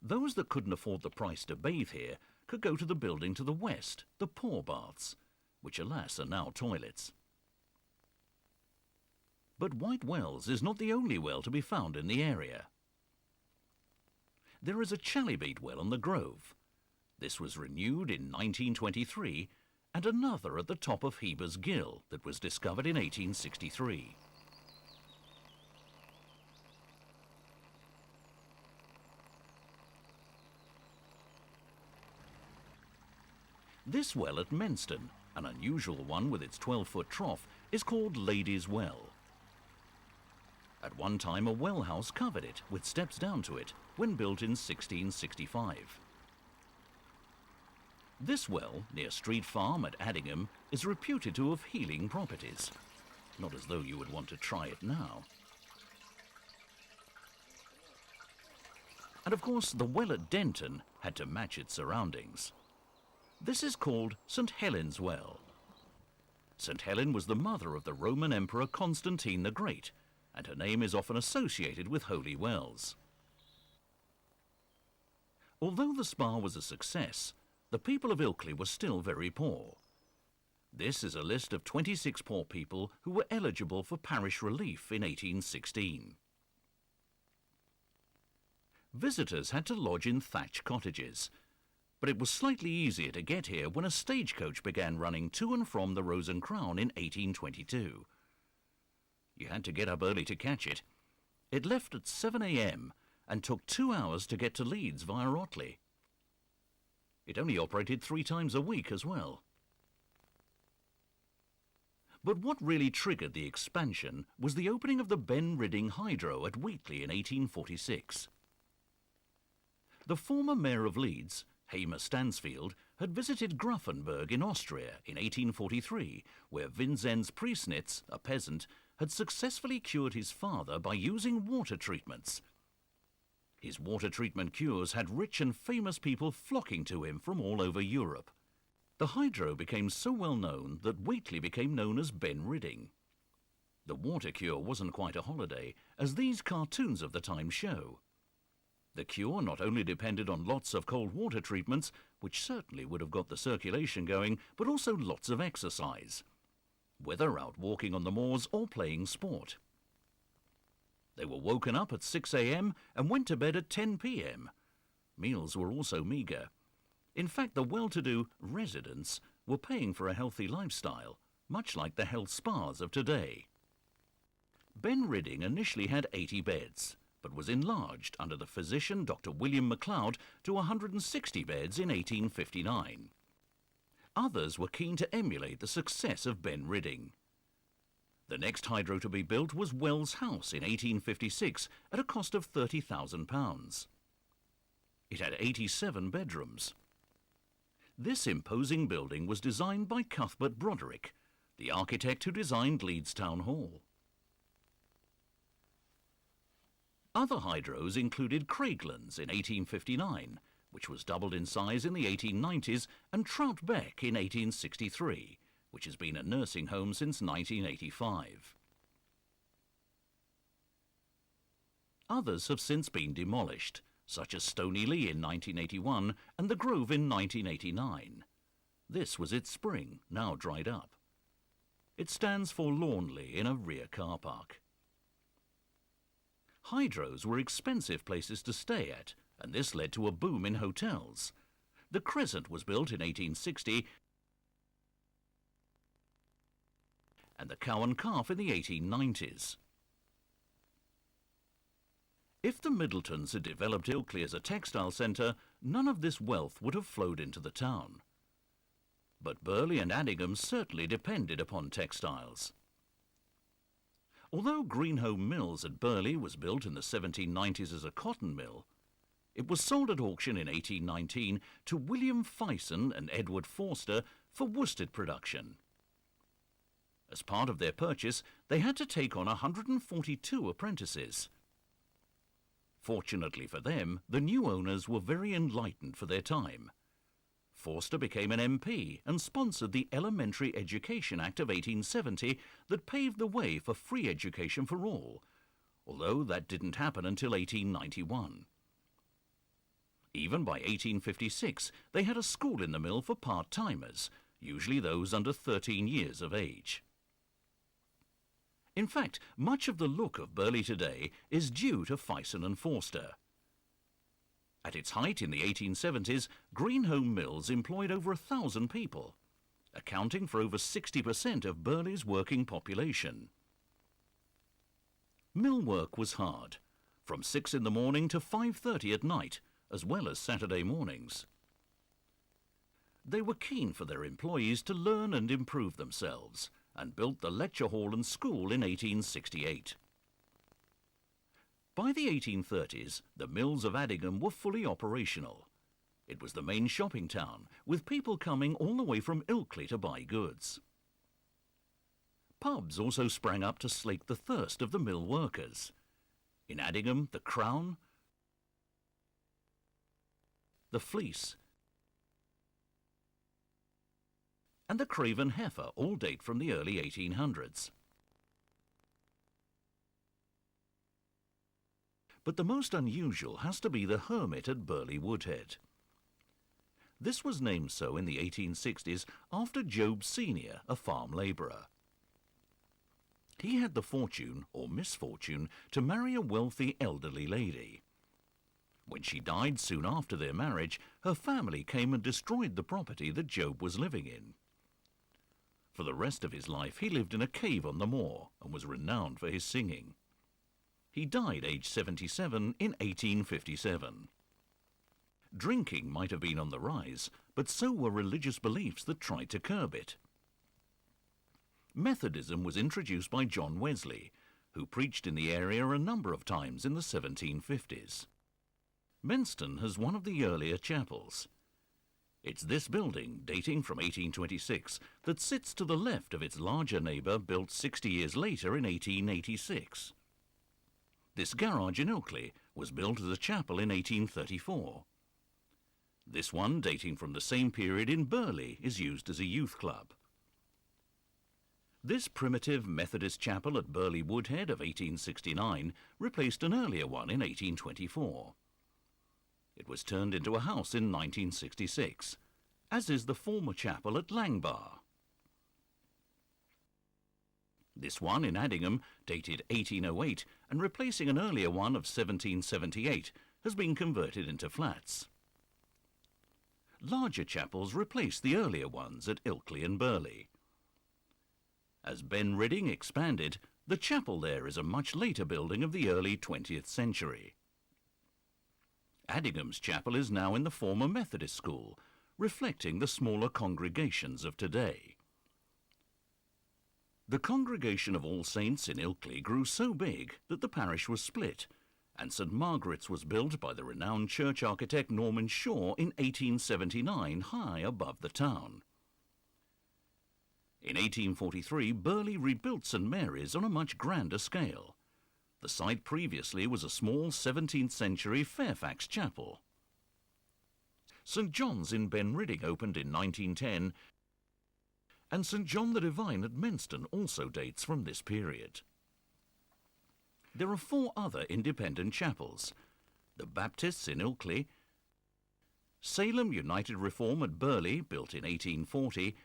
Those that couldn't afford the price to bathe here could go to the building to the west, the Poor Baths, which alas are now toilets. But White Wells is not the only well to be found in the area. There is a chalybeate well on the Grove. This was renewed in 1923, and another at the top of Heber's Gill that was discovered in 1863. This well at Menston, an unusual one with its 12-foot trough, is called Lady's Well. At one time, a well house covered it, with steps down to it, when built in 1665. This well, near Street Farm at Addingham, is reputed to have healing properties. Not as though you would want to try it now. And of course, the well at Denton had to match its surroundings. This is called St. Helen's Well. St. Helen was the mother of the Roman Emperor Constantine the Great, and her name is often associated with holy wells. Although the spa was a success, the people of Ilkley were still very poor. This is a list of 26 poor people who were eligible for parish relief in 1816. Visitors had to lodge in thatched cottages, but it was slightly easier to get here when a stagecoach began running to and from the Rose and Crown in 1822. You had to get up early to catch it. It left at 7 a.m. and took 2 hours to get to Leeds via Otley. It only operated 3 times a week as well. But what really triggered the expansion was the opening of the Ben Ridding Hydro at Wheatley in 1846. The former mayor of Leeds, Hamer Stansfield, had visited Gruffenberg in Austria in 1843, where Vinzenz Priesnitz, a peasant, had successfully cured his father by using water treatments. His water treatment cures had rich and famous people flocking to him from all over Europe. The hydro became so well known that Wheatley became known as Ben Ridding. The water cure wasn't quite a holiday, as these cartoons of the time show. The cure not only depended on lots of cold water treatments, which certainly would have got the circulation going, but also lots of exercise, whether out walking on the moors or playing sport. They were woken up at 6 a.m. and went to bed at 10 p.m. Meals were also meagre. In fact, the well-to-do residents were paying for a healthy lifestyle, much like the health spas of today. Ben Ridding initially had 80 beds, but was enlarged under the physician Dr. William MacLeod to 160 beds in 1859. Others were keen to emulate the success of Ben Ridding. The next hydro to be built was Wells House in 1856 at a cost of £30,000. It had 87 bedrooms. This imposing building was designed by Cuthbert Broderick, the architect who designed Leeds Town Hall. Other hydros included Craiglands in 1859, which was doubled in size in the 1890s, and Trout Beck in 1863, which has been a nursing home since 1985. Others have since been demolished, such as Stoney-Lee in 1981 and The Grove in 1989. This was its spring, now dried up. It stands forlornly in a rear car park. Hydros were expensive places to stay at, and this led to a boom in hotels. The Crescent was built in 1860 and the Cow and Calf in the 1890s. If the Middletons had developed Ilkley as a textile centre, none of this wealth would have flowed into the town. But Burley and Addingham certainly depended upon textiles. Although Greenholme Mills at Burley was built in the 1790s as a cotton mill, it was sold at auction in 1819 to William Fyson and Edward Forster for worsted production. As part of their purchase, they had to take on 142 apprentices. Fortunately for them, the new owners were very enlightened for their time. Forster became an MP and sponsored the Elementary Education Act of 1870 that paved the way for free education for all, although that didn't happen until 1891. Even by 1856, they had a school in the mill for part-timers, usually those under 13 years of age. In fact, much of the look of Burley today is due to Fyson and Forster. At its height in the 1870s, Greenholme Mills employed over 1,000 people, accounting for over 60% of Burley's working population. Mill work was hard, from 6 in the morning to 5:30 at night, as well as Saturday mornings. They were keen for their employees to learn and improve themselves, and built the lecture hall and school in 1868. By the 1830s, the mills of Addingham were fully operational. It was the main shopping town, with people coming all the way from Ilkley to buy goods. Pubs also sprang up to slake the thirst of the mill workers. In Addingham, the Crown, the Fleece, and the Craven Heifer all date from the early 1800s. But the most unusual has to be the Hermit at Burley Woodhead. This was named so in the 1860s after Job Senior, a farm labourer. He had the fortune, or misfortune, to marry a wealthy elderly lady. When she died soon after their marriage, her family came and destroyed the property that Job was living in. For the rest of his life he lived in a cave on the moor and was renowned for his singing. He died aged 77 in 1857. Drinking might have been on the rise, but so were religious beliefs that tried to curb it. Methodism was introduced by John Wesley, who preached in the area a number of times in the 1750s. Menston has one of the earlier chapels. It's this building, dating from 1826, that sits to the left of its larger neighbour, built 60 years later in 1886. This garage in Ilkley was built as a chapel in 1834. This one, dating from the same period in Burley, is used as a youth club. This primitive Methodist chapel at Burley Woodhead of 1869 replaced an earlier one in 1824. It was turned into a house in 1966, as is the former chapel at Langbar. This one in Addingham, dated 1808 and replacing an earlier one of 1778, has been converted into flats. Larger chapels replaced the earlier ones at Ilkley and Burley. As Ben Ridding expanded, the chapel there is a much later building of the early 20th century. Addingham's chapel is now in the former Methodist school, reflecting the smaller congregations of today. The congregation of All Saints in Ilkley grew so big that the parish was split, and St Margaret's was built by the renowned church architect Norman Shaw in 1879, high above the town. In 1843, Burley rebuilt St Mary's on a much grander scale. The site previously was a small 17th century Fairfax chapel. St John's in Ben Ridding opened in 1910, and St John the Divine at Menston also dates from this period. There are 4 other independent chapels: the Baptists in Ilkley, Salem United Reform at Burley, built in 1840,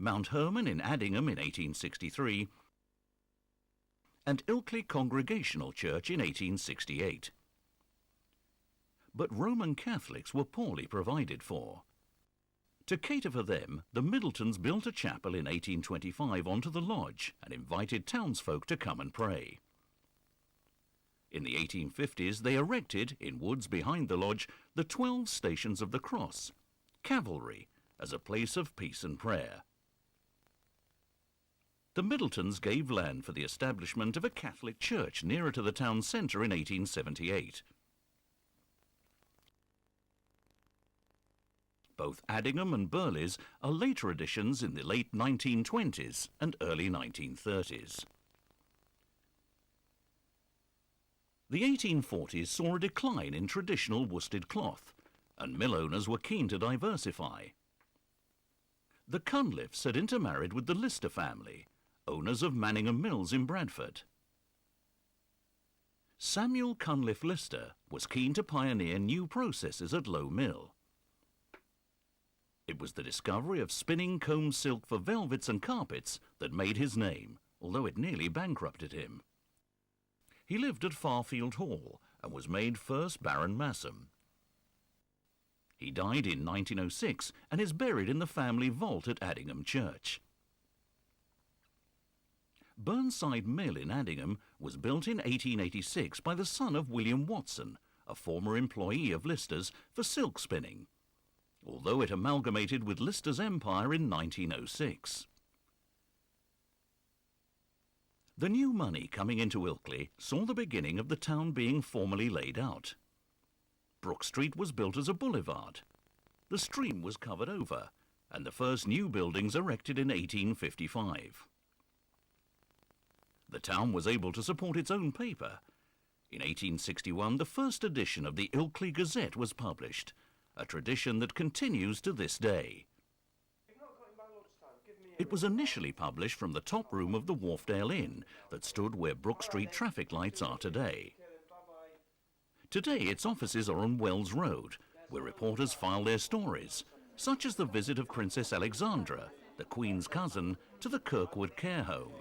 Mount Hermon in Addingham in 1863, and Ilkley Congregational Church in 1868. But Roman Catholics were poorly provided for. To cater for them, the Middletons built a chapel in 1825 onto the lodge and invited townsfolk to come and pray. In the 1850s, they erected, in woods behind the lodge, the 12 Stations of the Cross, Cavalry, as a place of peace and prayer. The Middletons gave land for the establishment of a Catholic church nearer to the town centre in 1878. Both Addingham and Burley's are later additions in the late 1920s and early 1930s. The 1840s saw a decline in traditional worsted cloth, and mill owners were keen to diversify. The Cunliffes had intermarried with the Lister family, owners of Manningham Mills in Bradford. Samuel Cunliffe Lister was keen to pioneer new processes at Low Mill. It was the discovery of spinning comb silk for velvets and carpets that made his name, although it nearly bankrupted him. He lived at Farfield Hall and was made first Baron Massam. He died in 1906 and is buried in the family vault at Addingham Church. Burnside Mill in Addingham was built in 1886 by the son of William Watson, a former employee of Lister's, for silk spinning, although it amalgamated with Lister's empire in 1906. The new money coming into Ilkley saw the beginning of the town being formally laid out. Brook Street was built as a boulevard. The stream was covered over, and the first new buildings erected in 1855. The town was able to support its own paper, In 1861, the first edition of the Ilkley Gazette was published, a tradition that continues to this day. It was initially published from the top room of the Wharfdale Inn that stood where Brook Street traffic lights are today. Today, its offices are on Wells Road, where reporters file their stories, such as the visit of Princess Alexandra, the Queen's cousin, to the Kirkwood Care Home.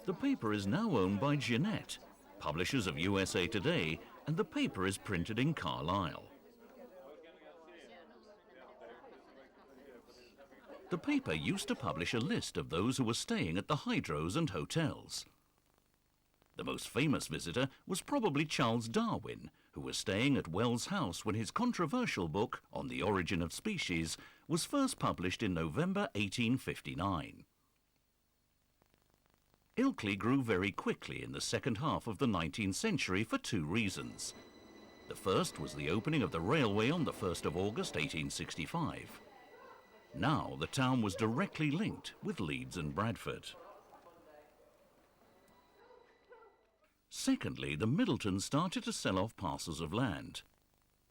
The paper is now owned by Jeanette, publishers of USA Today, and the paper is printed in Carlisle. The paper used to publish a list of those who were staying at the hydros and hotels. The most famous visitor was probably Charles Darwin, who was staying at Wells House when his controversial book, On the Origin of Species, was first published in November 1859. Ilkley grew very quickly in the second half of the 19th century for two reasons. The first was the opening of the railway on the 1st of August 1865. Now the town was directly linked with Leeds and Bradford. Secondly, the Middletons started to sell off parcels of land.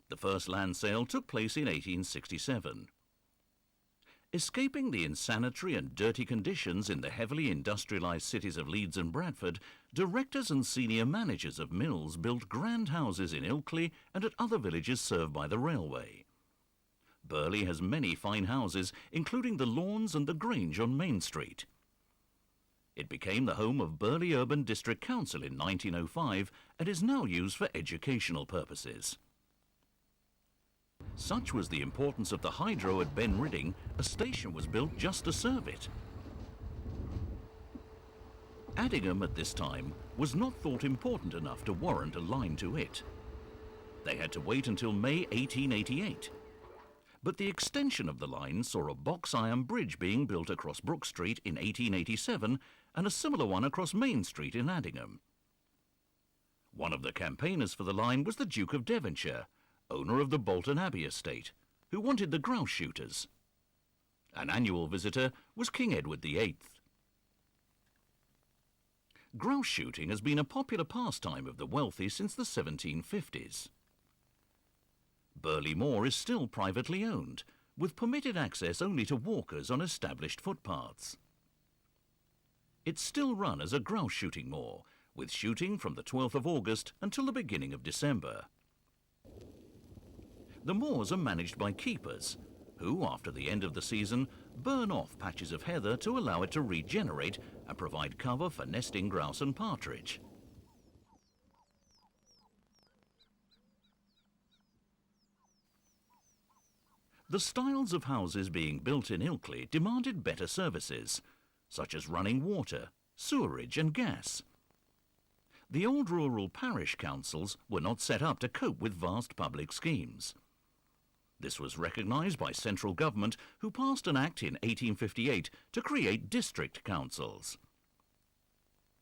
The first land sale took place in 1867. Escaping the insanitary and dirty conditions in the heavily industrialised cities of Leeds and Bradford, directors and senior managers of mills built grand houses in Ilkley and at other villages served by the railway. Burley has many fine houses, including the Lawns and the Grange on Main Street. It became the home of Burley Urban District Council in 1905 and is now used for educational purposes. Such was the importance of the hydro at Ben Ridding, a station was built just to serve it. Addingham at this time was not thought important enough to warrant a line to it. They had to wait until May 1888. But the extension of the line saw a box iron bridge being built across Brook Street in 1887 and a similar one across Main Street in Addingham. One of the campaigners for the line was the Duke of Devonshire, owner of the Bolton Abbey estate, who wanted the grouse shooters. An annual visitor was King Edward VIII. Grouse shooting has been a popular pastime of the wealthy since the 1750s. Burley Moor is still privately owned, with permitted access only to walkers on established footpaths. It's still run as a grouse shooting moor, with shooting from the 12th of August until the beginning of December. The moors are managed by keepers, who, after the end of the season, burn off patches of heather to allow it to regenerate and provide cover for nesting grouse and partridge. The styles of houses being built in Ilkley demanded better services, such as running water, sewerage and gas. The old rural parish councils were not set up to cope with vast public schemes. This was recognised by central government, who passed an act in 1858 to create district councils.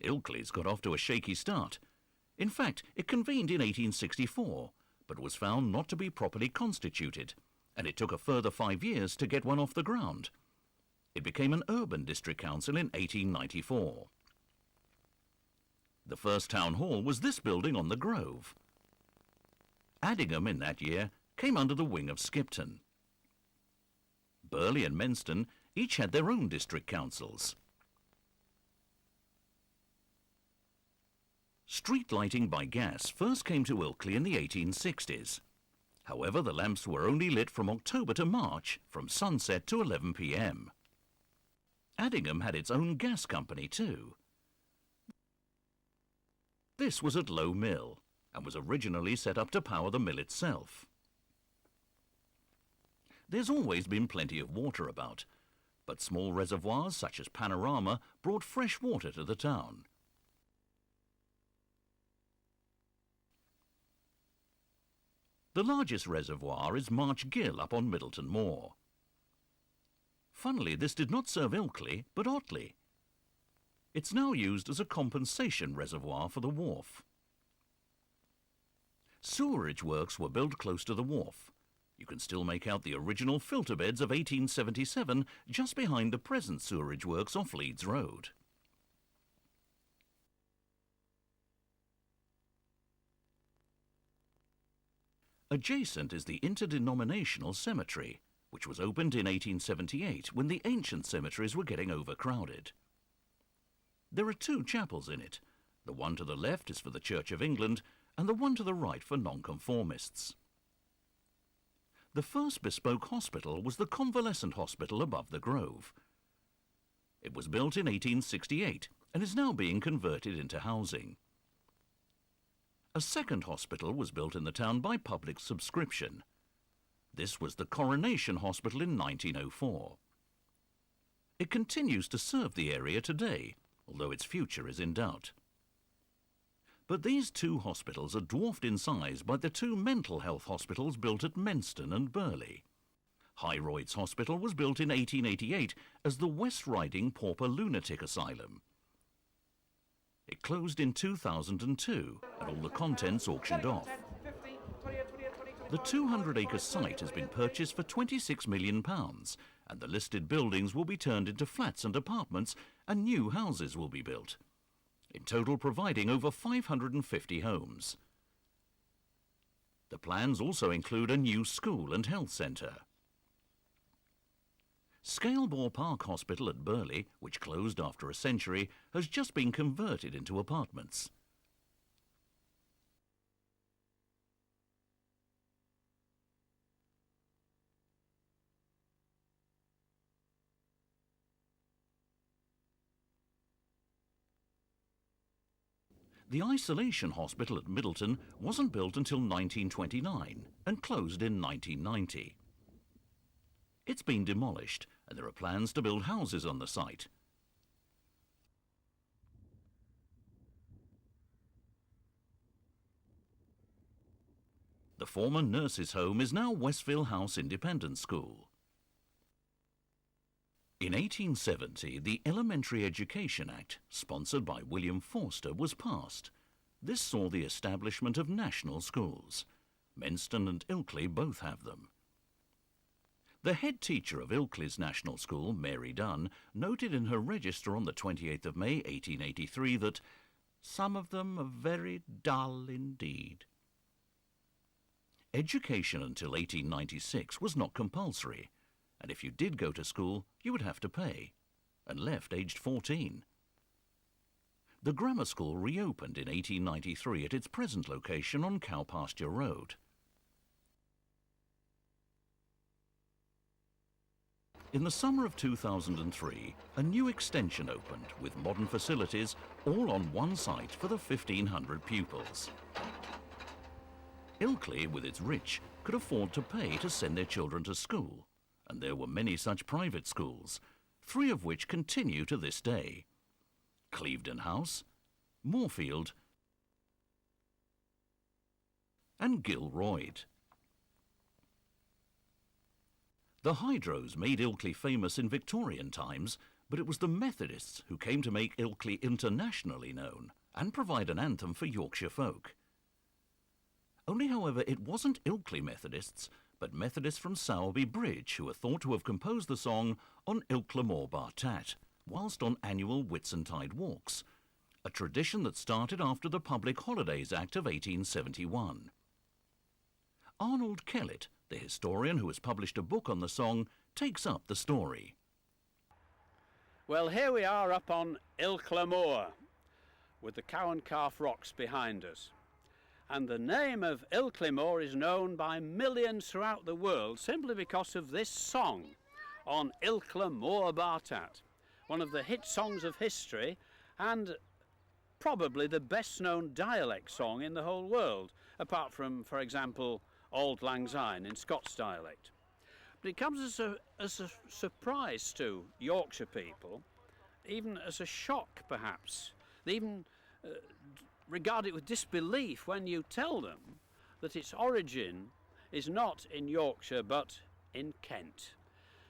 Ilkley's got off to a shaky start. In fact, it convened in 1864, but was found not to be properly constituted, and it took a further 5 years to get one off the ground. It became an urban district council in 1894. The first town hall was this building on the Grove. Addingham in that year came under the wing of Skipton. Burley and Menston each had their own district councils. Street lighting by gas first came to Ilkley in the 1860s. However, the lamps were only lit from October to March, from sunset to 11 p.m. Addingham had its own gas company too. This was at Low Mill, and was originally set up to power the mill itself. There's always been plenty of water about, but small reservoirs such as Panorama brought fresh water to the town. The largest reservoir is March Gill up on Middleton Moor. Funnily, this did not serve Ilkley, but Otley. It's now used as a compensation reservoir for the wharf. Sewerage works were built close to the wharf. You can still make out the original filter beds of 1877 just behind the present sewerage works off Leeds Road. Adjacent is the interdenominational cemetery, which was opened in 1878 when the ancient cemeteries were getting overcrowded. There are two chapels in it. The one to the left is for the Church of England and the one to the right for nonconformists. The first bespoke hospital was the Convalescent Hospital above the Grove. It was built in 1868 and is now being converted into housing. A second hospital was built in the town by public subscription. This was the Coronation Hospital in 1904. It continues to serve the area today, although its future is in doubt. But these two hospitals are dwarfed in size by the two mental health hospitals built at Menston and Burley. Hyroyd's Hospital was built in 1888 as the West Riding Pauper Lunatic Asylum. It closed in 2002 and all the contents auctioned off. The 200-acre site has been purchased for £26 million and the listed buildings will be turned into flats and apartments and new houses will be built, in total providing over 550 homes. The plans also include a new school and health centre. Scalebore Park Hospital at Burley, which closed after a century, has just been converted into apartments. The Isolation Hospital at Middleton wasn't built until 1929 and closed in 1990. It's been demolished and there are plans to build houses on the site. The former nurses' home is now Westville House Independent School. In 1870, the Elementary Education Act, sponsored by William Forster, was passed. This saw the establishment of national schools. Menston and Ilkley both have them. The head teacher of Ilkley's National School, Mary Dunn, noted in her register on the 28th of May 1883 that some of them are very dull indeed. Education until 1896 was not compulsory, and if you did go to school, you would have to pay, and left aged 14. The grammar school reopened in 1893 at its present location on Cowpasture Road. In the summer of 2003, a new extension opened with modern facilities all on one site for the 1,500 pupils. Ilkley, with its rich, could afford to pay to send their children to school, and there were many such private schools, 3 of which continue to this day: Clevedon House, Moorfield and Gilroyd. The Hydros made Ilkley famous in Victorian times, but it was the Methodists who came to make Ilkley internationally known and provide an anthem for Yorkshire folk. Only, however, it wasn't Ilkley Methodists, but Methodists from Sowerby Bridge who are thought to have composed the song on Ilkley Moor Bar Tat, whilst on annual Whitsuntide walks, a tradition that started after the Public Holidays Act of 1871. Arnold Kellett, the historian who has published a book on the song, takes up the story. Well, here we are up on Ilkley Moor, with the Cow and Calf Rocks behind us. And the name of Ilkley Moor is known by millions throughout the world simply because of this song on Ilkley Moor Bar Tat, one of the hit songs of history and probably the best known dialect song in the whole world, apart from, for example, Auld Lang Syne in Scots dialect. But it comes as a surprise to Yorkshire people, even as a shock perhaps. They even regard it with disbelief when you tell them that its origin is not in Yorkshire but in Kent,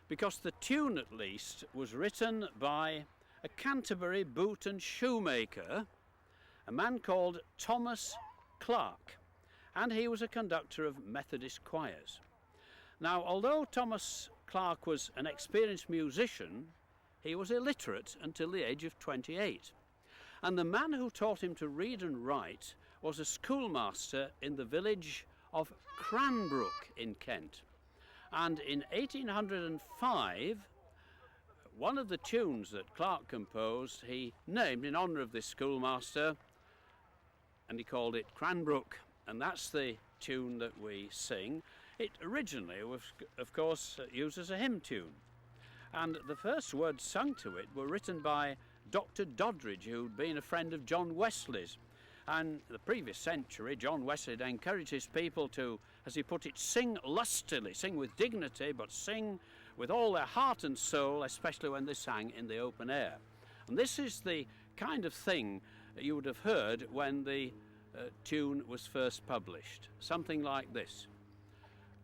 because the tune at least was written by a Canterbury boot and shoemaker, a man called Thomas Clark, and he was a conductor of Methodist choirs. Now, although Thomas Clark was an experienced musician, he was illiterate until the age of 28. And the man who taught him to read and write was a schoolmaster in the village of Cranbrook in Kent. And in 1805, one of the tunes that Clark composed, he named in honour of this schoolmaster, and he called it Cranbrook. And that's the tune that we sing. It originally was, of course, used as a hymn tune. And the first words sung to it were written by Dr. Doddridge, who'd been a friend of John Wesley's. And the previous century, John Wesley had encouraged his people to, as he put it, sing lustily, sing with dignity, but sing with all their heart and soul, especially when they sang in the open air. And this is the kind of thing you would have heard when the tune was first published. Something like this.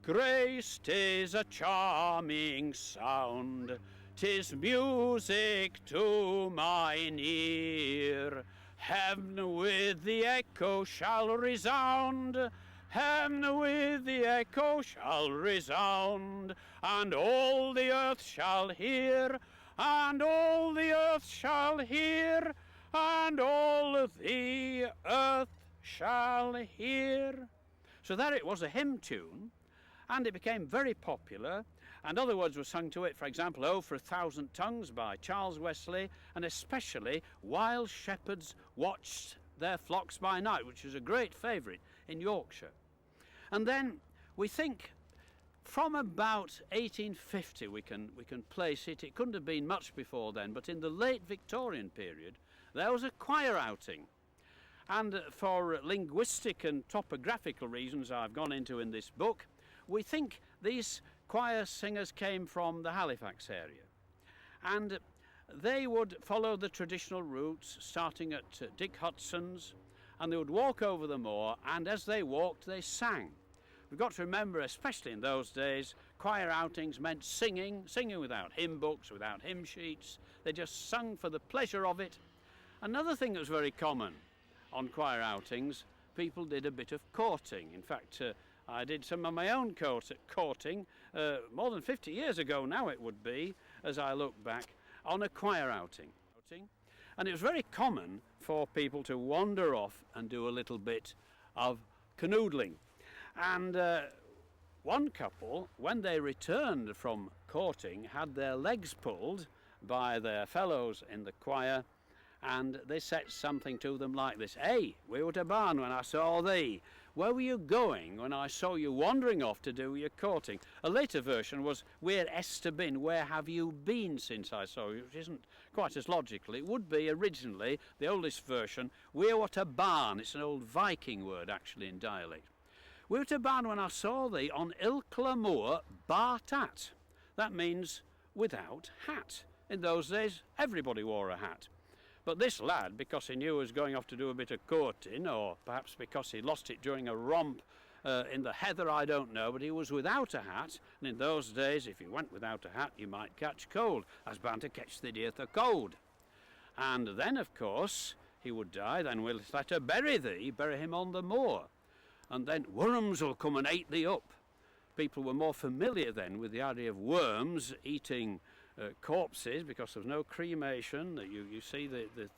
Grace, 'tis a charming sound, 'tis music to mine ear. Heaven with the echo shall resound, heaven with the echo shall resound, and all the earth shall hear, and all the earth shall hear, and all the earth shall hear. So there it was, a hymn tune, and it became very popular, and other words were sung to it, for example, "Oh, for a Thousand Tongues" by Charles Wesley, and especially "While Shepherds Watched Their Flocks by Night," which was a great favourite in Yorkshire. And then we think from about 1850 we can place it. It couldn't have been much before then, but in the late Victorian period there was a choir outing. And for linguistic and topographical reasons I've gone into in this book, we think these choir singers came from the Halifax area. And they would follow the traditional routes, starting at Dick Hudson's, and they would walk over the moor, and as they walked, they sang. We've got to remember, especially in those days, choir outings meant singing without hymn books, without hymn sheets. They just sung for the pleasure of it. Another thing that was very common on choir outings, people did a bit of courting. In fact, I did some of my own courting more than 50 years ago now it would be, as I look back, on a choir outing. And it was very common for people to wander off and do a little bit of canoodling. And one couple, when they returned from courting, had their legs pulled by their fellows in the choir, and they said something to them like this: "Hey, we were to barn when I saw thee. Where were you going when I saw you wandering off to do your courting?" A later version was, "Where hast thou been? Where have you been since I saw you?" Which isn't quite as logical. It would be originally, the oldest version, "We were to barn." It's an old Viking word actually in dialect. "We were to barn when I saw thee on Ilkley Moor, bart at." That means without hat. In those days, everybody wore a hat. But this lad, because he knew he was going off to do a bit of courting, or perhaps because he lost it during a romp in the heather, I don't know, but he was without a hat, and in those days, if you went without a hat, you might catch cold. That's bound to catch the dear the cold. And then, of course, he would die. Then we'll let her bury thee, bury him on the moor. And then worms will come and eat thee up. People were more familiar then with the idea of worms eating corpses, because there was no cremation. You see the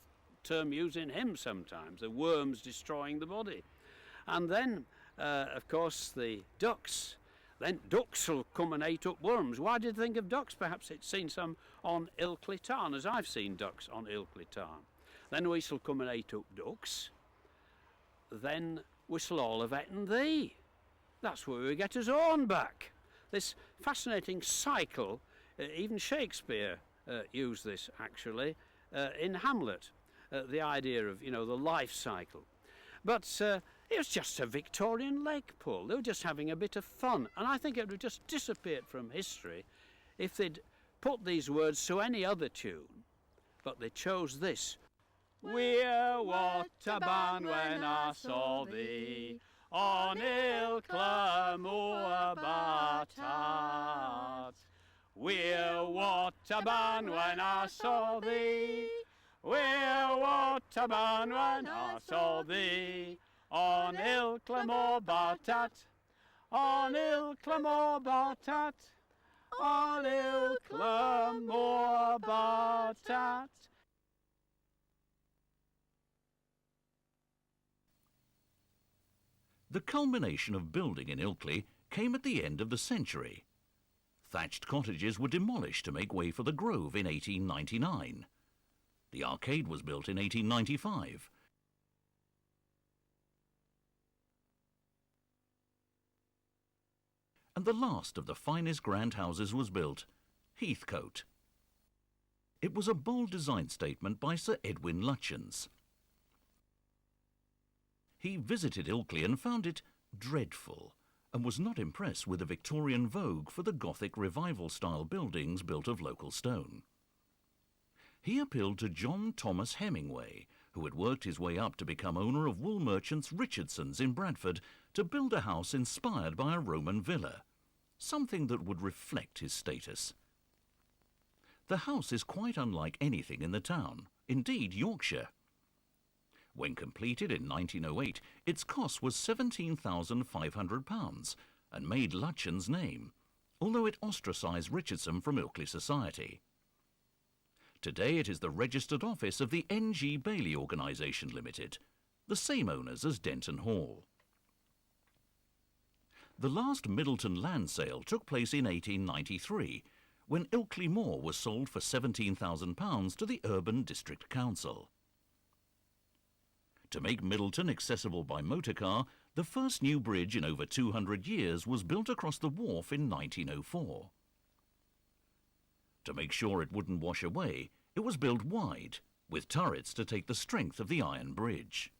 term used in hymns sometimes, the worms destroying the body. And then, of course, the ducks. Then ducks will come and eat up worms. Why did you think of ducks? Perhaps it's seen some on Ilkley Tarn, as I've seen ducks on Ilkley Tarn. Then we shall come and eat up ducks. Then we shall all have eaten thee. That's where we get his own back. This fascinating cycle. Even Shakespeare used this, actually, in Hamlet, the idea of, the life cycle. But it was just a Victorian leg pull. They were just having a bit of fun. And I think it would have just disappeared from history if they'd put these words to any other tune. But they chose this. "We're what a barn when I saw thee on Ilkley Moor, Bartat. We're what a barn when I saw thee. We're what a barn when I saw thee on Ilkley Moor, Bartat. On Ilkley Moor, Bartat. On Ilkley Moor, Bartat." The culmination of building in Ilkley came at the end of the century. Thatched cottages were demolished to make way for the Grove in 1899. The arcade was built in 1895. And the last of the finest grand houses was built, Heathcote. It was a bold design statement by Sir Edwin Lutyens. He visited Ilkley and found it dreadful, and was not impressed with the Victorian vogue for the Gothic revival-style buildings built of local stone. He appealed to John Thomas Hemingway, who had worked his way up to become owner of wool merchants Richardson's in Bradford, to build a house inspired by a Roman villa, something that would reflect his status. The house is quite unlike anything in the town, indeed Yorkshire. When completed in 1908, its cost was £17,500 and made Lutyens' name, although it ostracised Richardson from Ilkley society. Today it is the registered office of the N.G. Bailey Organisation Limited, the same owners as Denton Hall. The last Middleton land sale took place in 1893, when Ilkley Moor was sold for £17,000 to the Urban District Council. To make Middleton accessible by motorcar, the first new bridge in over 200 years was built across the wharf in 1904. To make sure it wouldn't wash away, it was built wide, with turrets to take the strength of the iron bridge.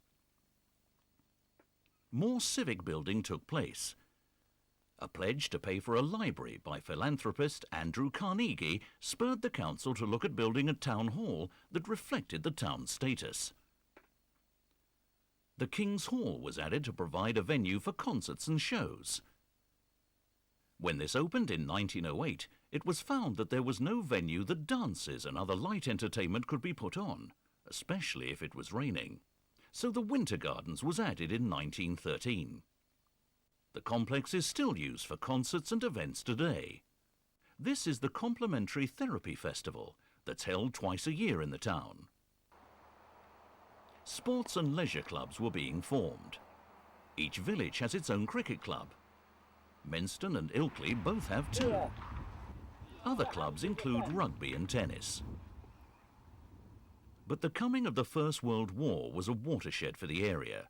More civic building took place. A pledge to pay for a library by philanthropist Andrew Carnegie spurred the council to look at building a town hall that reflected the town's status. The King's Hall was added to provide a venue for concerts and shows. When this opened in 1908, it was found that there was no venue that dances and other light entertainment could be put on, especially if it was raining. So the Winter Gardens was added in 1913. The complex is still used for concerts and events today. This is the Complementary Therapy Festival that's held twice a year in the town. Sports and leisure clubs were being formed. Each village has its own cricket club. Menston and Ilkley both have two. Other clubs include rugby and tennis. But the coming of the First World War was a watershed for the area.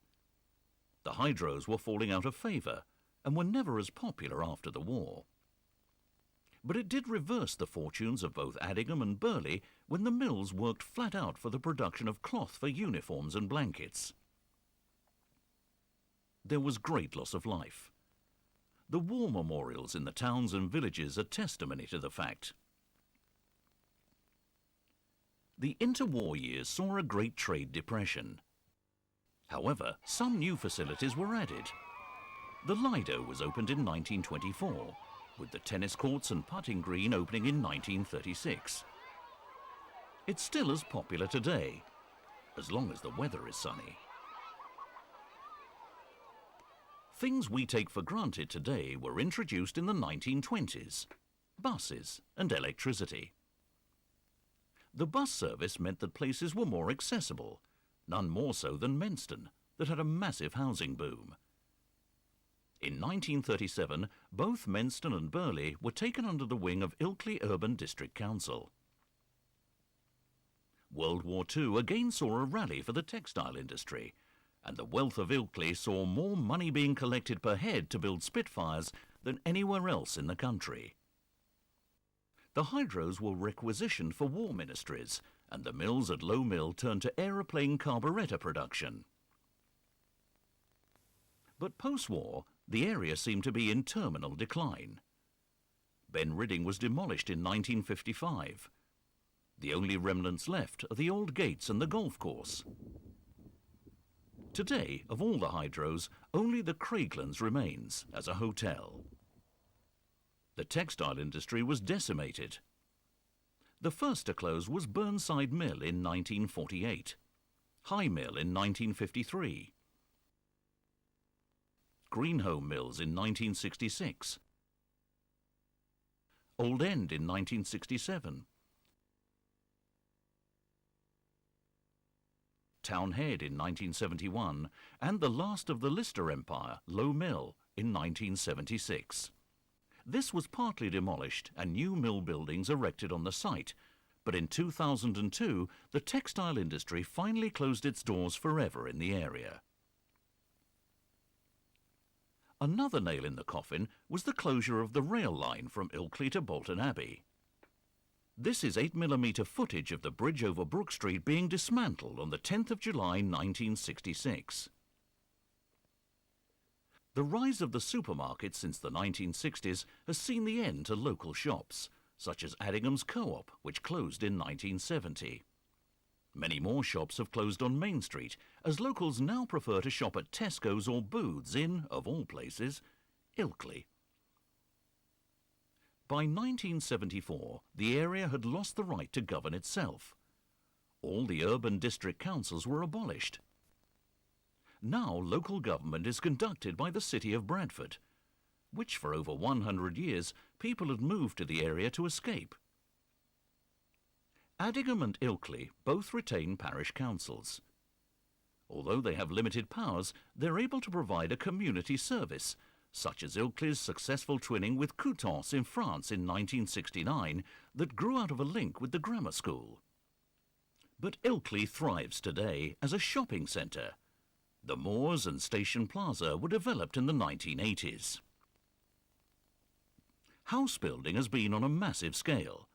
The hydros were falling out of favour and were never as popular after the war. But it did reverse the fortunes of both Addingham and Burley when the mills worked flat out for the production of cloth for uniforms and blankets. There was great loss of life. The war memorials in the towns and villages are testimony to the fact. The interwar years saw a great trade depression. However, some new facilities were added. The Lido was opened in 1924, with the tennis courts and putting green opening in 1936. It's still as popular today, as long as the weather is sunny. Things we take for granted today were introduced in the 1920s: buses and electricity. The bus service meant that places were more accessible, none more so than Menston, that had a massive housing boom. In 1937, both Menston and Burley were taken under the wing of Ilkley Urban District Council. World War II again saw a rally for the textile industry, and the wealth of Ilkley saw more money being collected per head to build Spitfires than anywhere else in the country. The hydros were requisitioned for war ministries, and the mills at Low Mill turned to aeroplane carburettor production. But post-war, the area seemed to be in terminal decline. Ben Ridding was demolished in 1955. The only remnants left are the old gates and the golf course. Today, of all the hydros, only the Craiglands remains as a hotel. The textile industry was decimated. The first to close was Burnside Mill in 1948, High Mill in 1953, Greenholme Mills in 1966, Old End in 1967, Town Head in 1971, and the last of the Lister Empire, Low Mill, in 1976. This was partly demolished and new mill buildings erected on the site, but in 2002 the textile industry finally closed its doors forever in the area. Another nail in the coffin was the closure of the rail line from Ilkley to Bolton Abbey. This is 8mm footage of the bridge over Brook Street being dismantled on the 10th of July 1966. The rise of the supermarket since the 1960s has seen the end to local shops, such as Addingham's Co-op, which closed in 1970. Many more shops have closed on Main Street, as locals now prefer to shop at Tesco's or Booths in, of all places, Ilkley. By 1974, the area had lost the right to govern itself. All the urban district councils were abolished. Now local government is conducted by the City of Bradford, which for over 100 years people had moved to the area to escape. Addingham and Ilkley both retain parish councils. Although they have limited powers, they're able to provide a community service, such as Ilkley's successful twinning with Coutances in France in 1969 that grew out of a link with the grammar school. But Ilkley thrives today as a shopping centre. The Moors and Station Plaza were developed in the 1980s. House building has been on a massive scale.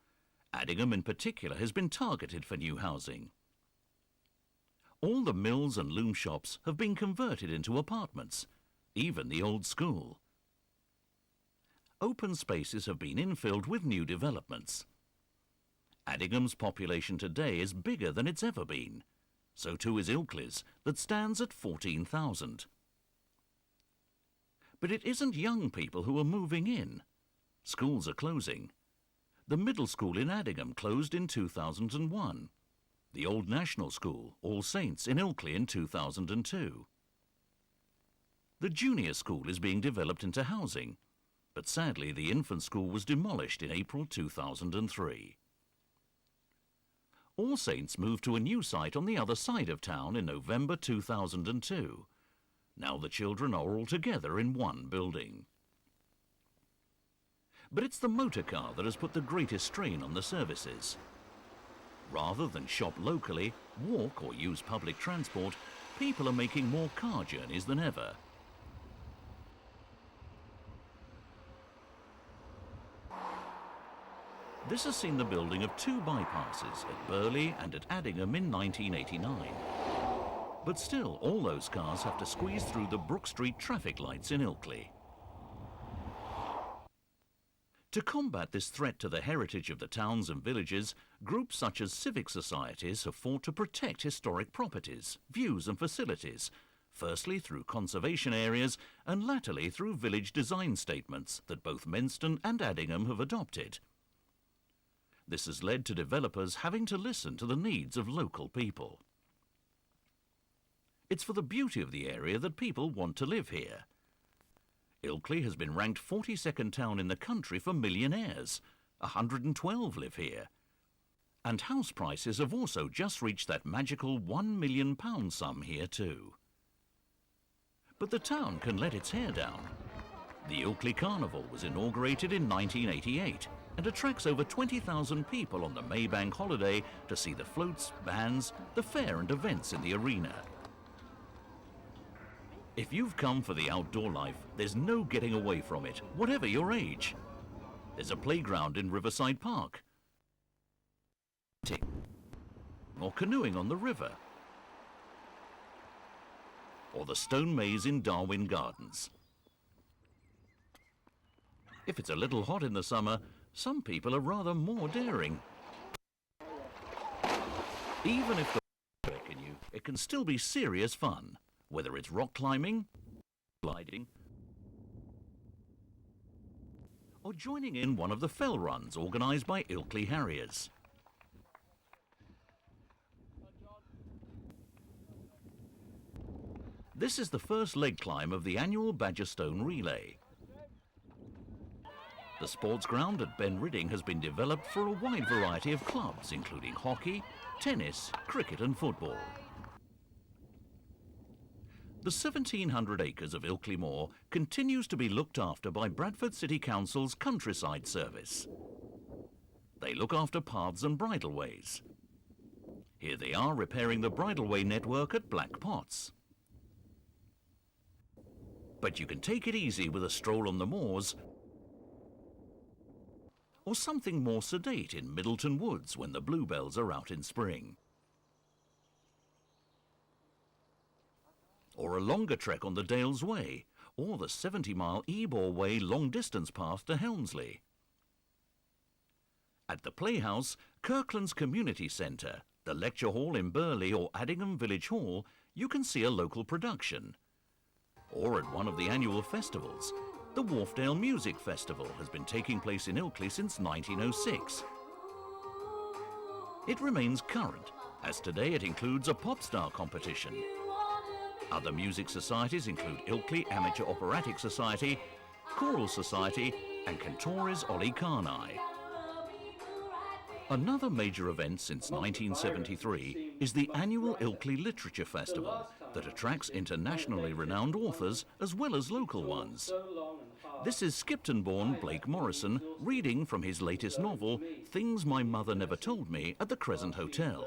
Addingham in particular has been targeted for new housing. All the mills and loom shops have been converted into apartments, even the old school. Open spaces have been infilled with new developments. Addingham's population today is bigger than it's ever been. So too is Ilkley's, that stands at 14,000. But it isn't young people who are moving in. Schools are closing. The middle school in Addingham closed in 2001. The Old National School, All Saints, in Ilkley in 2002. The junior school is being developed into housing, but sadly the infant school was demolished in April 2003. All Saints moved to a new site on the other side of town in November 2002. Now the children are all together in one building. But it's the motor car that has put the greatest strain on the services. Rather than shop locally, walk or use public transport, people are making more car journeys than ever. This has seen the building of two bypasses at Burley and at Addingham in 1989. But still, all those cars have to squeeze through the Brook Street traffic lights in Ilkley. To combat this threat to the heritage of the towns and villages, groups such as civic societies have fought to protect historic properties, views and facilities, firstly through conservation areas and latterly through village design statements that both Menston and Addingham have adopted. This has led to developers having to listen to the needs of local people. It's for the beauty of the area that people want to live here. Ilkley has been ranked 42nd town in the country for millionaires. 112 live here. And house prices have also just reached that magical £1 million sum here too. But the town can let its hair down. The Ilkley Carnival was inaugurated in 1988 and attracts over 20,000 people on the Maybank holiday to see the floats, bands, the fair and events in the arena. If you've come for the outdoor life, there's no getting away from it, whatever your age. There's a playground in Riverside Park, or canoeing on the river, or the Stone Maze in Darwin Gardens. If it's a little hot in the summer, some people are rather more daring. Even if the in you, it can still be serious fun, whether it's rock climbing, gliding, or joining in one of the fell runs organised by Ilkley Harriers. This is the first leg climb of the annual Badgerstone Relay. The sports ground at Ben Ridding has been developed for a wide variety of clubs, including hockey, tennis, cricket and football. The 1,700 acres of Ilkley Moor continues to be looked after by Bradford City Council's Countryside Service. They look after paths and bridleways. Here they are repairing the bridleway network at Black Pots. But you can take it easy with a stroll on the moors, or something more sedate in Middleton Woods when the bluebells are out in spring. Or a longer trek on the Dales Way, or the 70-mile Ebor Way long-distance path to Helmsley. At the Playhouse, Kirkland's Community Centre, the Lecture Hall in Burley or Addingham Village Hall, you can see a local production. Or at one of the annual festivals, the Wharfdale Music Festival has been taking place in Ilkley since 1906. It remains current, as today it includes a pop star competition. Other music societies include Ilkley Amateur Operatic Society, Choral Society and Cantoris Olicani. Another major event since 1973 is the annual Ilkley Literature Festival that attracts internationally renowned authors as well as local ones. This is Skipton-born Blake Morrison reading from his latest novel, Things My Mother Never Told Me, at the Crescent Hotel.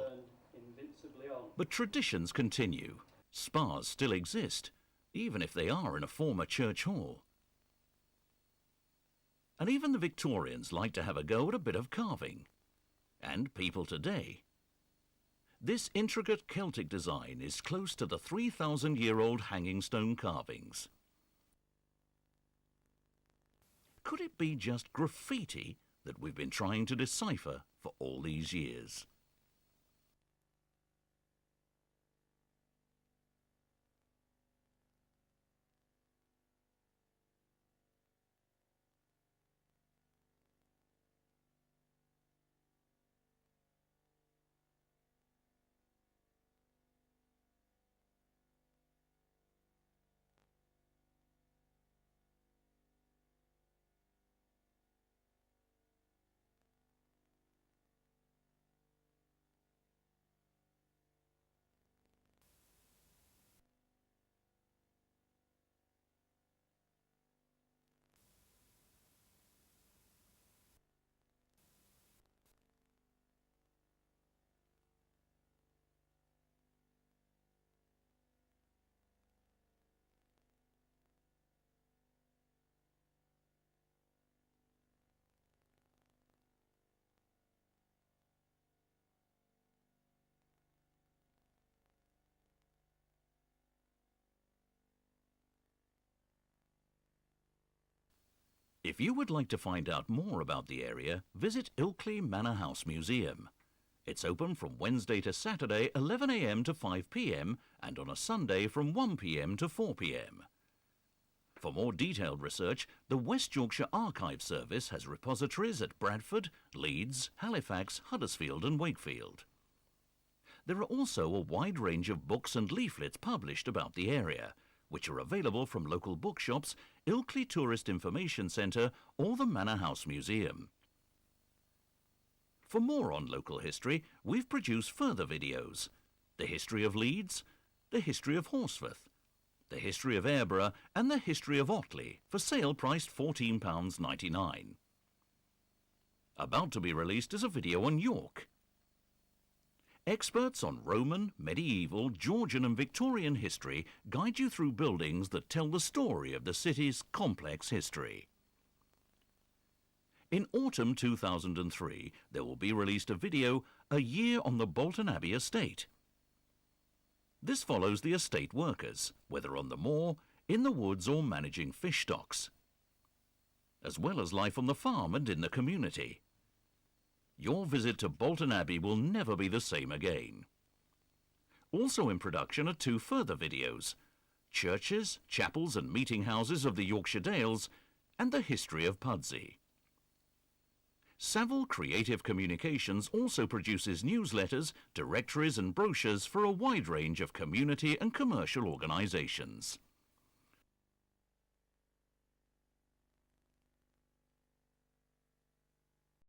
But traditions continue. Spas still exist, even if they are in a former church hall. And even the Victorians like to have a go at a bit of carving. And people today. This intricate Celtic design is close to the 3,000-year-old hanging stone carvings. Could it be just graffiti that we've been trying to decipher for all these years? If you would like to find out more about the area, visit Ilkley Manor House Museum. It's open from Wednesday to Saturday 11 a.m. to 5 p.m. and on a Sunday from 1 p.m. to 4 p.m. For more detailed research, the West Yorkshire Archive Service has repositories at Bradford, Leeds, Halifax, Huddersfield and Wakefield. There are also a wide range of books and leaflets published about the area, which are available from local bookshops, Ilkley Tourist Information Centre or the Manor House Museum. For more on local history, we've produced further videos. The history of Leeds, the history of Horsforth, the history of Aireborough and the history of Otley, for sale priced £14.99. About to be released is a video on York. Experts on Roman, medieval, Georgian and Victorian history guide you through buildings that tell the story of the city's complex history. In autumn 2003, there will be released a video, A Year on the Bolton Abbey Estate. This follows the estate workers, whether on the moor, in the woods or managing fish stocks, as well as life on the farm and in the community. Your visit to Bolton Abbey will never be the same again. Also in production are two further videos, Churches, Chapels and Meeting Houses of the Yorkshire Dales and the History of Pudsey. Savile Creative Communications also produces newsletters, directories and brochures for a wide range of community and commercial organisations.